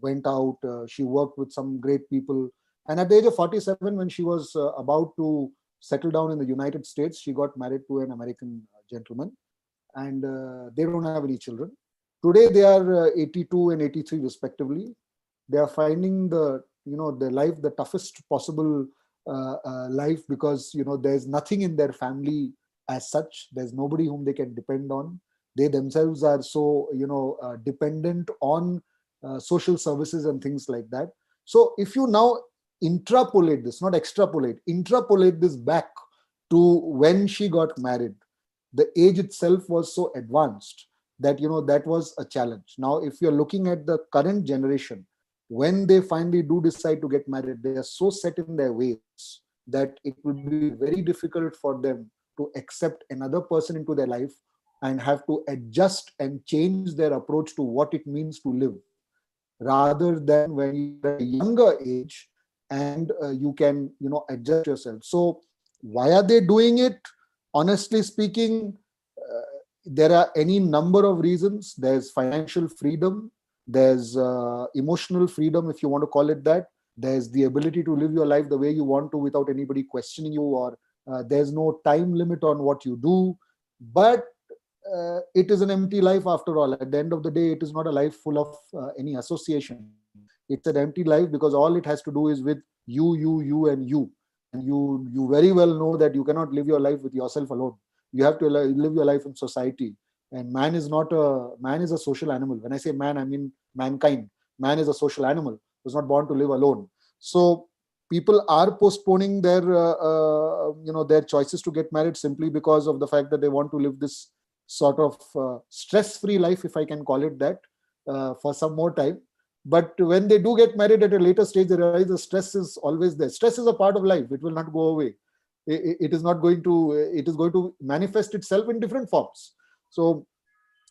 went out. She worked with some great people. And at the age of 47, when she was about to settled down in the United States. She got married to an American gentleman, and they don't have any children. Today they are 82 and 83 respectively. They are finding the life the toughest possible life, because there's nothing in their family as such. There's nobody whom they can depend on. They themselves are so dependent on social services and things like that. So if you now interpolate this, not extrapolate, interpolate this back to when she got married, the age itself was so advanced that that was a challenge. Now if you're looking at the current generation, when they finally do decide to get married, they are so set in their ways that it will be very difficult for them to accept another person into their life and have to adjust and change their approach to what it means to live, rather than when you are at a younger age and you can adjust yourself. So why are they doing it? Honestly speaking, there are any number of reasons. There's financial freedom, there's emotional freedom, if you want to call it that. There's the ability to live your life the way you want to without anybody questioning you, or there's no time limit on what you do. But it is an empty life after all. At the end of the day, it is not a life full of any association. It's an empty life because all it has to do is with you, and you. And you very well know that you cannot live your life with yourself alone. You have to live your life in society. And man is a social animal. When I say man, I mean mankind. Man is a social animal, was not born to live alone. So people are postponing their choices to get married simply because of the fact that they want to live this sort of stress-free life, if I can call it that, for some more time. But when they do get married at a later stage, they realize the stress is always there. Stress is a part of life. It will not go away. It is going to manifest itself in different forms. So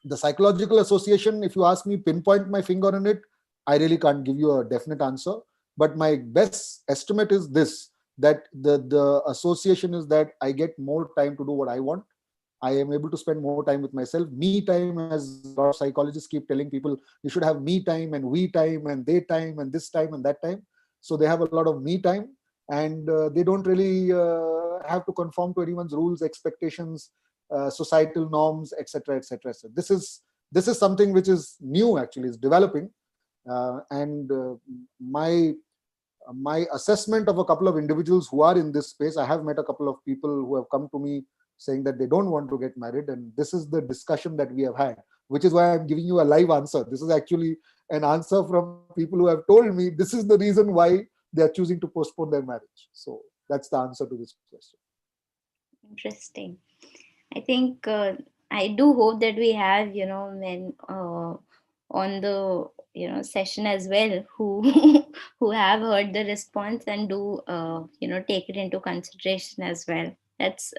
the psychological association, if you ask me, pinpoint my finger on it, I really can't give you a definite answer. But my best estimate is this, that the association is that I get more time to do what I want. I am able to spend more time with myself. Me time, as a lot of psychologists keep telling people, you should have me time and we time and they time and this time and that time. So they have a lot of me time, and they don't really have to conform to anyone's rules, expectations, societal norms, etc., etc. So this is something which is new, actually, is developing, and my assessment of a couple of individuals who are in this space. I have met a couple of people who have come to me saying that they don't want to get married, and this is the discussion that we have had, which is why I'm giving you a live answer. This is actually an answer from people who have told me this is the reason why they are choosing to postpone their marriage. So that's the answer to this question.
Interesting. I think I do hope that we have, men on the session as well who who have heard the response and do take it into consideration as well. That's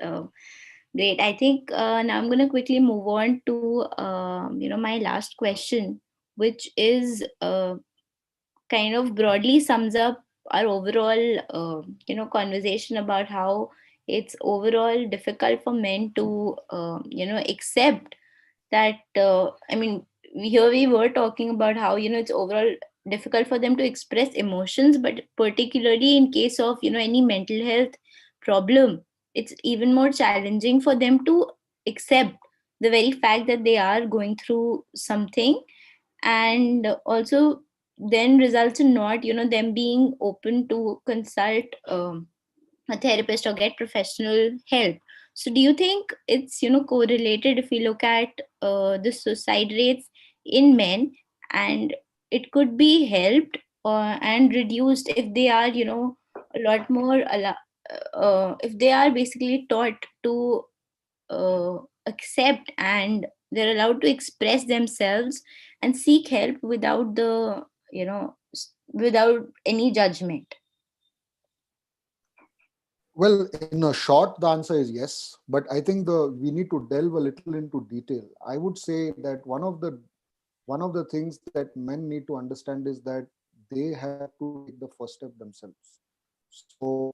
great. I think now I'm going to quickly move on to my last question, which is kind of broadly sums up our overall conversation about how it's overall difficult for men to accept that I mean, here we were talking about how it's overall difficult for them to express emotions, but particularly in case of any mental health problem, it's even more challenging for them to accept the very fact that they are going through something, and also then results in not them being open to consult a therapist or get professional help. So do you think it's correlated if we look at the suicide rates in men, and it could be helped and reduced if they are a lot more if they are basically taught to accept, and they're allowed to express themselves and seek help without the without any judgment?
Well, in a short, the answer is yes, but I think we need to delve a little into detail. I would say that one of the things that men need to understand is that they have to take the first step themselves. So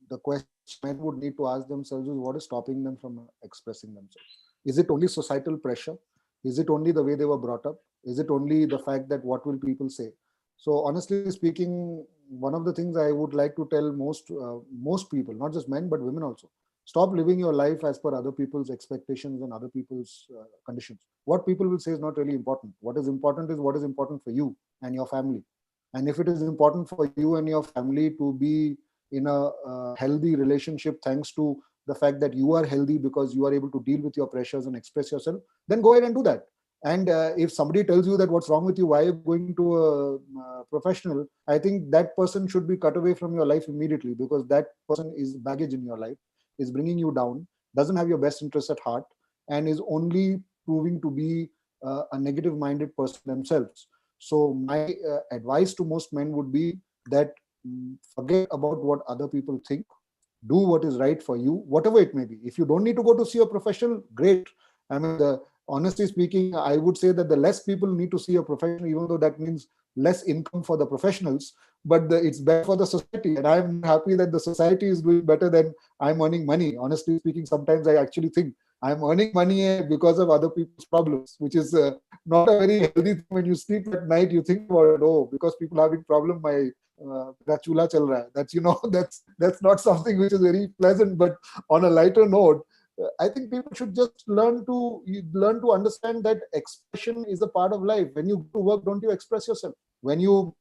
the question men would need to ask themselves is, what is stopping them from expressing themselves? Is it only societal pressure? Is it only the way they were brought up? Is it only the fact that what will people say? So honestly speaking, one of the things I would like to tell most people, not just men but women also, stop living your life as per other people's expectations and other people's conditions. What people will say is not really important. What is important is what is important for you and your family. And if it is important for you and your family to be in a healthy relationship, thanks to the fact that you are healthy because you are able to deal with your pressures and express yourself, then go ahead and do that. And if somebody tells you that what's wrong with you, why are you going to a professional, I think that person should be cut away from your life immediately, because that person is baggage in your life, is bringing you down, doesn't have your best interest at heart, and is only proving to be a negative minded person themselves. So my advice to most men would be that, forget about what other people think, do what is right for you, whatever it may be. If you don't need to go to see a professional, great. I mean, honestly speaking, I would say that the less people need to see a professional, even though that means less income for the professionals, but it's better for the society. And I'm happy that the society is doing better than I'm earning money. Honestly speaking, sometimes I actually think I'm earning money because of other people's problems, which is not a very healthy thing. When you sleep at night, you think about it. Oh, because people are having problem, my मेरा चूल्हा चल रहा है. That's, that's not something which is very pleasant. But on a lighter note, I think people should just learn to understand that expression is a part of life. When you go to work, don't you express yourself? When you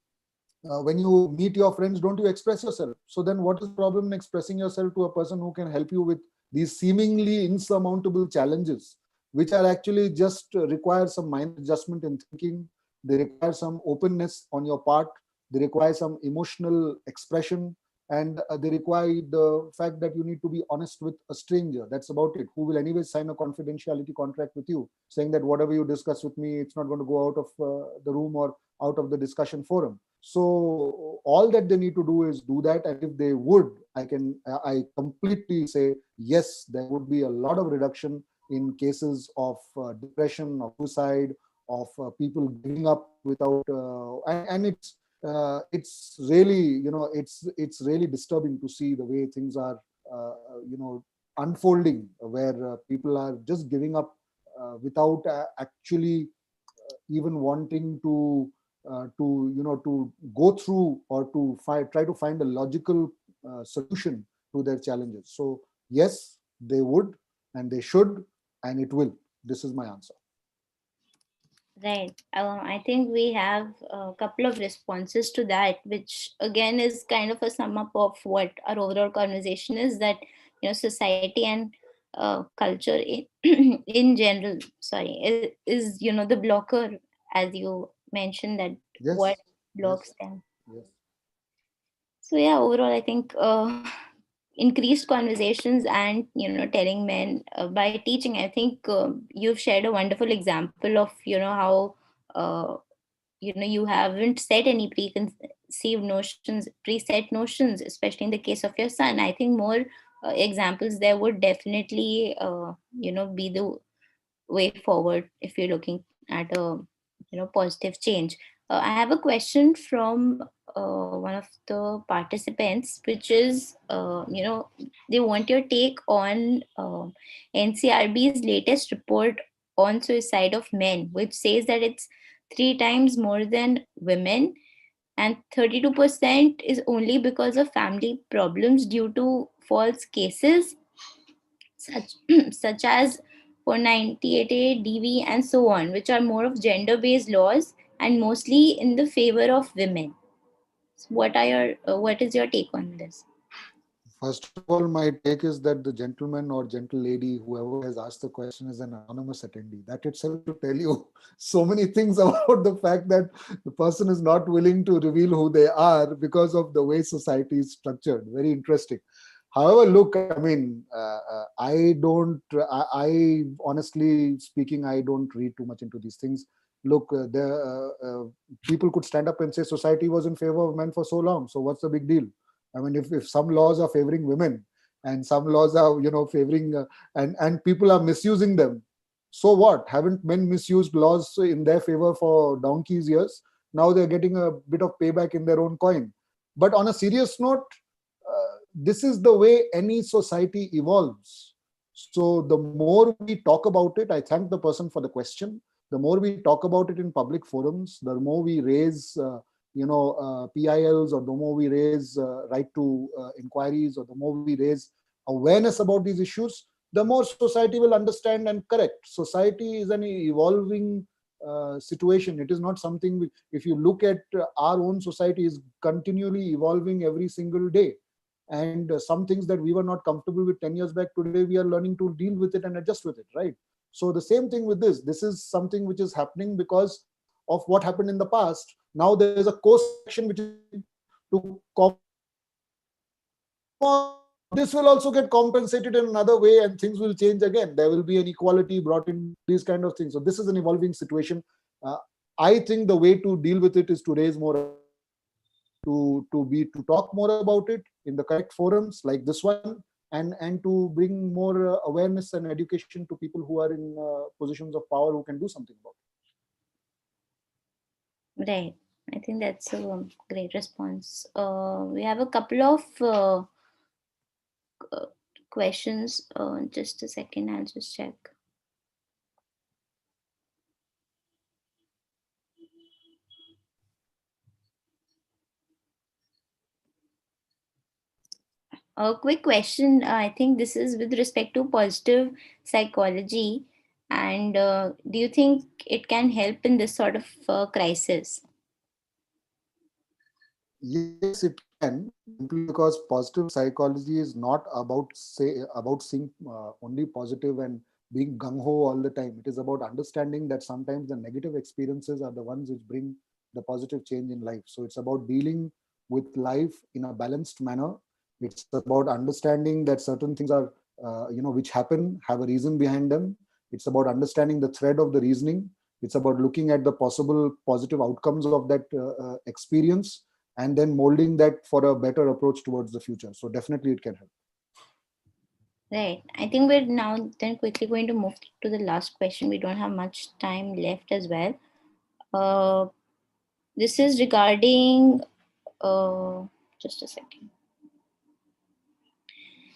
meet your friends, don't you express yourself? So then what is the problem in expressing yourself to a person who can help you with these seemingly insurmountable challenges, which are actually just require some minor adjustment in thinking. They require some openness on your part. They require some emotional expression, and they require the fact that you need to be honest with a stranger. That's about it, who will anyway sign a confidentiality contract with you, saying that whatever you discuss with me, it's not going to go out of the room or out of the discussion forum. So all that they need to do is do that. And if they would, I completely say yes, there would be a lot of reduction in cases of depression, of suicide, of people giving up without and it's really, it's really disturbing to see the way things are unfolding, where people are just giving up without actually even wanting to go through or to try to find a logical solution to their challenges. So yes, they would, and they should, and it will. This is my answer.
Right. I think we have a couple of responses to that, which again is kind of a sum up of what our overall conversation is, that society and culture in, in general, sorry, is the blocker, as you mentioned, that what
Yes,
blocks
yes,
them.
yes.
So yeah, overall, I think increased conversations and telling men by teaching. I think you've shared a wonderful example of how you haven't set any preconceived notions, preset notions, especially in the case of your son. I think more examples there would definitely be the way forward if you're looking at a positive change. I have a question from one of the participants, which is they want your take on NCRB's latest report on suicide of men, which says that it's three times more than women, and 32% is only because of family problems due to false cases such such as 498A, DV, and so on, which are more of gender-based laws and mostly in the favor of women. So what is your take on this?
First of all, my take is that the gentleman or gentle lady, whoever has asked the question, is an anonymous attendee. That itself should tell you so many things about the fact that the person is not willing to reveal who they are because of the way society is structured. Very interesting. However, look, I mean, I honestly speaking, I don't read too much into these things. Look, people could stand up and say society was in favor of men for so long. So what's the big deal? I mean, if some laws are favoring women and some laws are, favoring, and people are misusing them, so what? Haven't men misused laws in their favor for donkey's years? Now they're getting a bit of payback in their own coin. But on a serious note, this is the way any society evolves. So the more we talk about it, I thank the person for the question. The more we talk about it in public forums, the more we raise PILs, or the more we raise right to inquiries, or the more we raise awareness about these issues, the more society will understand and correct. Society is an evolving situation. It is not something if you look at our own society is continually evolving every single day. And some things that we were not comfortable with 10 years back, today we are learning to deal with it and adjust with it, right? So the same thing with this is something which is happening because of what happened in the past. Now there is a course of action which is to compensate for that. Tomorrow this will also get compensated in another way, and things will change again. There will be an equality brought in, these kind of things. So this is an evolving situation. uh, I think the way to deal with it is to raise more awareness, to talk more about it in the correct forums like this one, and to bring more awareness and education to people who are in positions of power who can do something about
Right. I think that's a great response. We have a couple of uh, questions. Just a second, I'll just check. A quick question. I think this is with respect to positive psychology. And do you think it can help in this sort of crisis?
it. Yes, it can, simply because positive psychology is not about seeing only positive and being gung ho all the time. It is about understanding that sometimes the negative experiences are the ones which bring the positive change in life. So it's about dealing with life in a balanced manner. It's about understanding that certain things are which happen have a reason behind them. It's about understanding the thread of the reasoning. It's about looking at the possible positive outcomes of that experience, and then molding that for a better approach towards the future. So definitely it can help.
Right. I think we're now then quickly going to move to the last question. We don't have much time left as well. Uh, this is regarding, uh, just a second.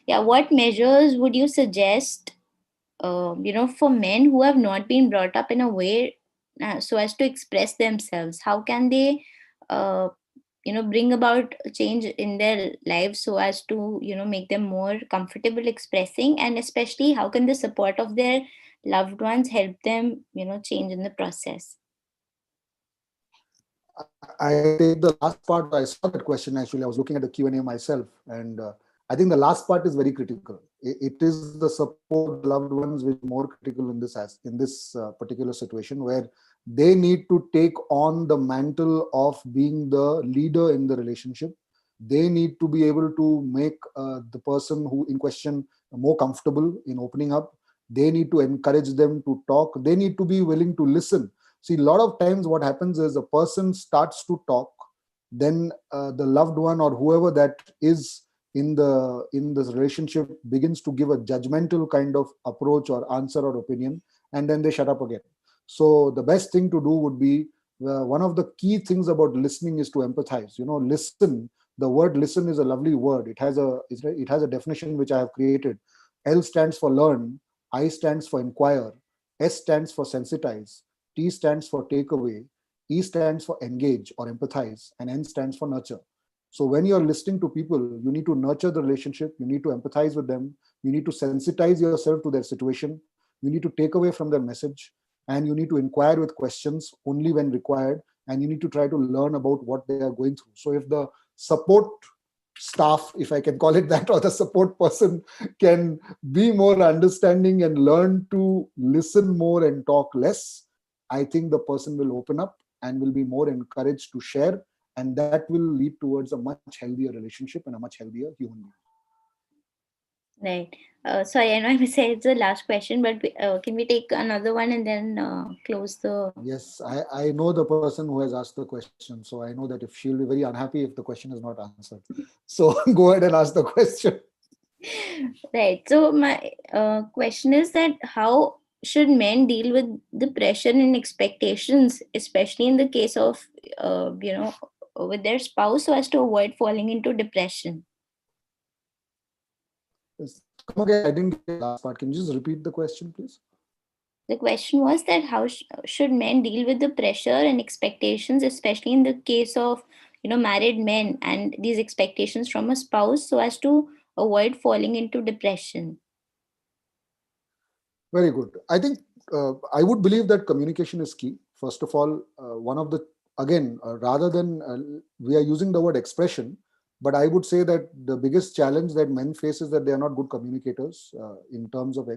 Yeah, what measures would you suggest, for men who have not been brought up in a way so as to express themselves? How can they, uh, bring about a change in their lives so as to, make them more comfortable expressing? And especially, how can the support of their loved ones help them, change in the process?
I'll take the last part. I saw that question actually. I was looking at the Q&A myself, and I think the last part is very critical. It is the support of the loved ones which is more critical in this particular situation, where they need to take on the mantle of being the leader in the relationship. They need to be able to make the person who in question more comfortable in opening up. They need to encourage them to talk. They need to be willing to listen. See, a lot of times what happens is a person starts to talk, then the loved one or whoever that is in this relationship begins to give a judgmental kind of approach or answer or opinion, and then they shut up again. So the best thing to do would be, one of the key things about listening is to empathize. Listen. The word listen is a lovely word. It has a definition which I have created. L stands for learn, I stands for inquire, S stands for sensitize, T stands for takeaway, E stands for engage or empathize, and N stands for nurture. So when you're listening to people, you need to nurture the relationship, you need to empathize with them, you need to sensitize yourself to their situation, you need to take away from their message, and you need to inquire with questions only when required, and you need to try to learn about what they are going through. So if the support staff, if I can call it that, or the support person can be more understanding and learn to listen more and talk less, I think the person will open up and will be more encouraged to share, and that will lead towards a much healthier relationship and a much healthier human being.
Right. Sorry, I know I said it's the last question, but can we take another one and then close the.
Yes, I know the person who has asked the question, so I know that if she'll be very unhappy if the question is not answered. So go ahead and ask the question.
Right. So my question is that how should men deal with the pressure and expectations, especially in the case of, with their spouse, so as to avoid falling into depression?
Come again, I didn't get the last part. Can you just repeat the question, please?
The question was that how should men deal with the pressure and expectations, especially in the case of married men, and these expectations from a spouse, so as to avoid falling into depression.
Very good. I think I would believe that communication is key. First of all, one of the again, rather than we are using the word expression, but I would say that the biggest challenge that men face is that they are not good communicators in terms of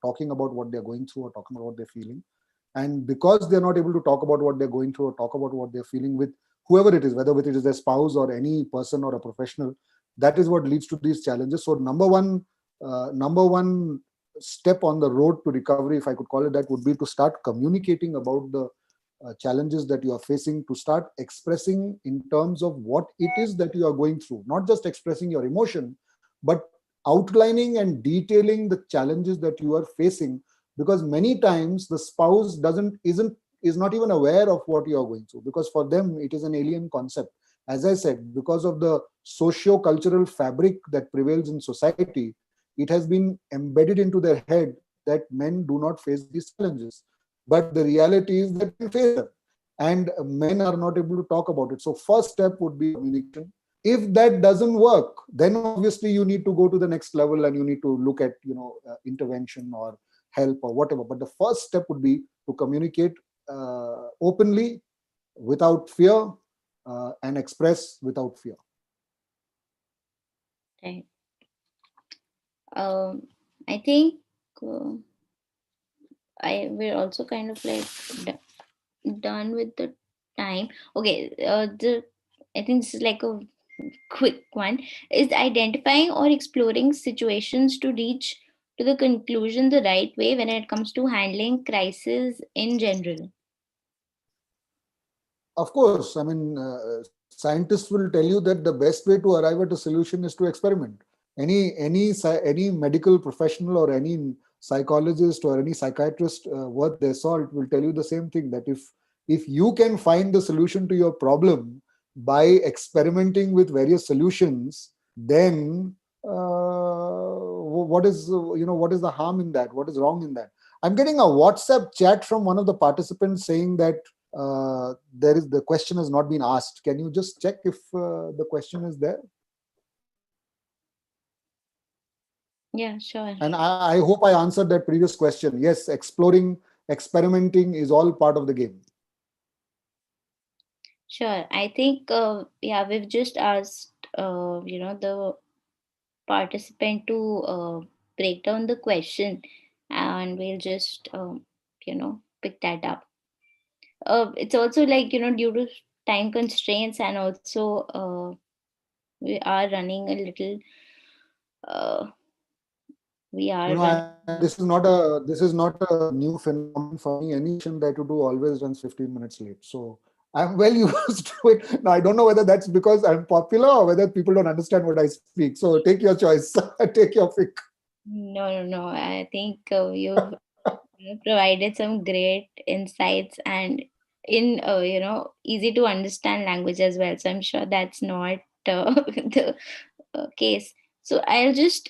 talking about what they are going through or talking about what they're feeling. And because they're not able to talk about what they're going through or talk about what they're feeling with whoever it is, whether it is their spouse or any person or a professional, that is what leads to these challenges. So number one step on the road to recovery, if I could call it that, would be to start communicating about the challenges that you are facing, to start expressing in terms of what it is that you are going through, not just expressing your emotion, but outlining and detailing the challenges that you are facing, because many times the spouse doesn't isn't is not even aware of what you are going through, because for them it is an alien concept. As I said, because of the socio-cultural fabric that prevails in society, it has been embedded into their head that men do not face these challenges. But the reality is that men face them, and men are not able to talk about it. So first step would be communication. If that doesn't work, then obviously you need to go to the next level and you need to look at intervention or help or whatever. But the first step would be to communicate openly, without fear, and express without fear.
Right. I think uh, we're also kind of like done with the time. Okay, the I think this is like a quick one. Is identifying or exploring situations to reach to the conclusion the right way when it comes to handling crisis in general?
Of course, I mean, scientists will tell you that the best way to arrive at a solution is to experiment. Any medical professional or any psychologist or any psychiatrist worth their salt will tell you the same thing, that if you can find the solution to your problem by experimenting with various solutions, then what is the harm in that? What is wrong in that? I'm getting a WhatsApp chat from one of the participants saying that the question has not been asked. Can you just check if the question is there?
Yeah, sure.
And I hope I answered that previous question. Yes, experimenting is all part of the game.
Sure. I think, yeah, we've just asked, the participant to break down the question, and we'll just, pick that up. It's also like, due to time constraints, and also we are running a little, uh, we are running.
This is not a new phenomenon for me. Any session that you do always runs 15 minutes late. So I'm well used to it. Now I don't know whether that's because I'm popular or whether people don't understand what I speak. So take your choice. Take your pick.
No, no, no. I think you've provided some great insights, and in easy to understand language as well. So I'm sure that's not the case. So I'll just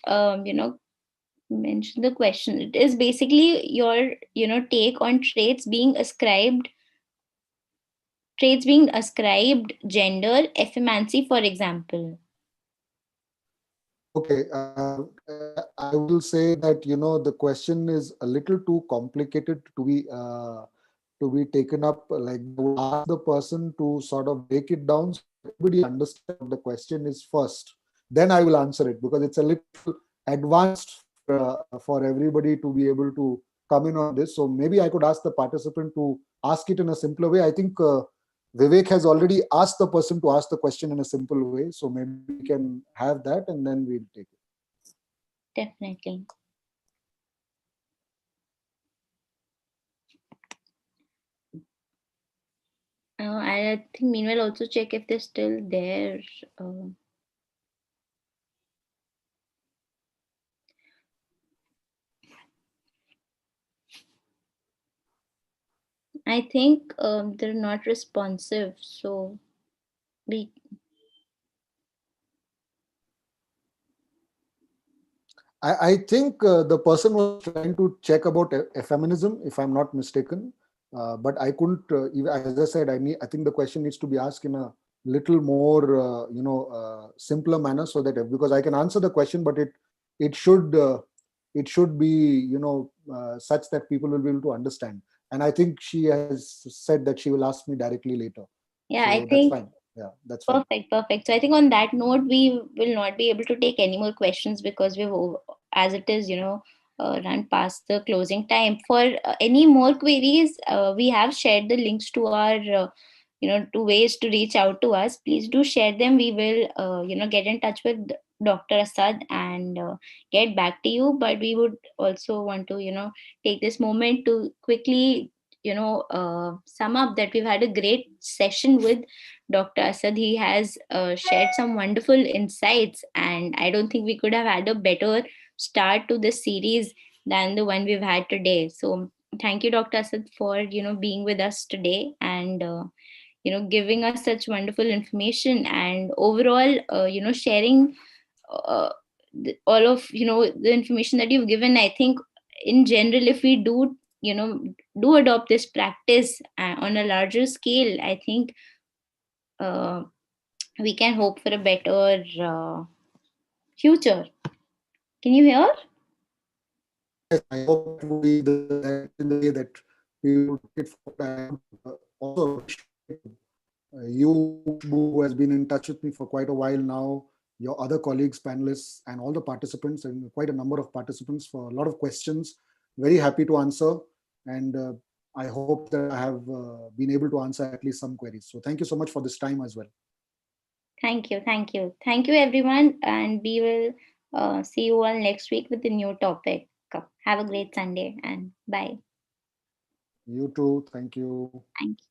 mention the question. It is basically your take on traits being ascribed gender effimancy, for example.
Okay, I will say that the question is a little too complicated to be taken up. Like, I would ask the person to sort of break it down so that everybody understands what the question is first. Then I will answer it, because it's a little advanced for everybody to be able to come in on this. So maybe I could ask the participant to ask it in a simpler way. I think Vivek has already asked the person to ask the question in a simple way. So maybe we can have that and then we'll take it.
Definitely. I think meanwhile also check if they're still there. Uh, I think they're not responsive, so we.
I think the person was trying to check about feminism, if I'm not mistaken. But I couldn't, as I said, I think the question needs to be asked in a little more, simpler manner, so that because I can answer the question, but it should it should be, such that people will be able to understand. And I think she has said that she will ask me directly later.
Yeah, I
So that's
think
fine. Yeah, that's fine.
perfect, perfect. So I think on that note, we will not be able to take any more questions because as it is, run past the closing time. For any more queries, we have shared the links to our, to ways to reach out to us. Please do share them. We will, get in touch with Dr. Asad and get back to you. But we would also want to, take this moment to quickly, sum up that we've had a great session with Dr. Asad. He has shared some wonderful insights, and I don't think we could have had a better start to this series than the one we've had today. So, thank you, Dr. Asad, for being with us today and giving us such wonderful information and overall sharing uh, all of the information that you've given. I think in general, if we do adopt this practice on a larger scale, I think uh, we can hope for a better future. Can you hear?
Yes, I hope that would be that would be the way that we would take it forward. I would also appreciate you, Kushbu, who has been in touch with me for quite a while now, your other colleagues, panelists, and all the participants, and quite a number of participants for a lot of questions. Very happy to answer. And I hope that I have been able to answer at least some queries. So thank you so much for this time as well.
Thank you, thank you, thank you, everyone, and we will see you all next week with a new topic. Have a great Sunday and bye.
You too. Thank you.
Thank you.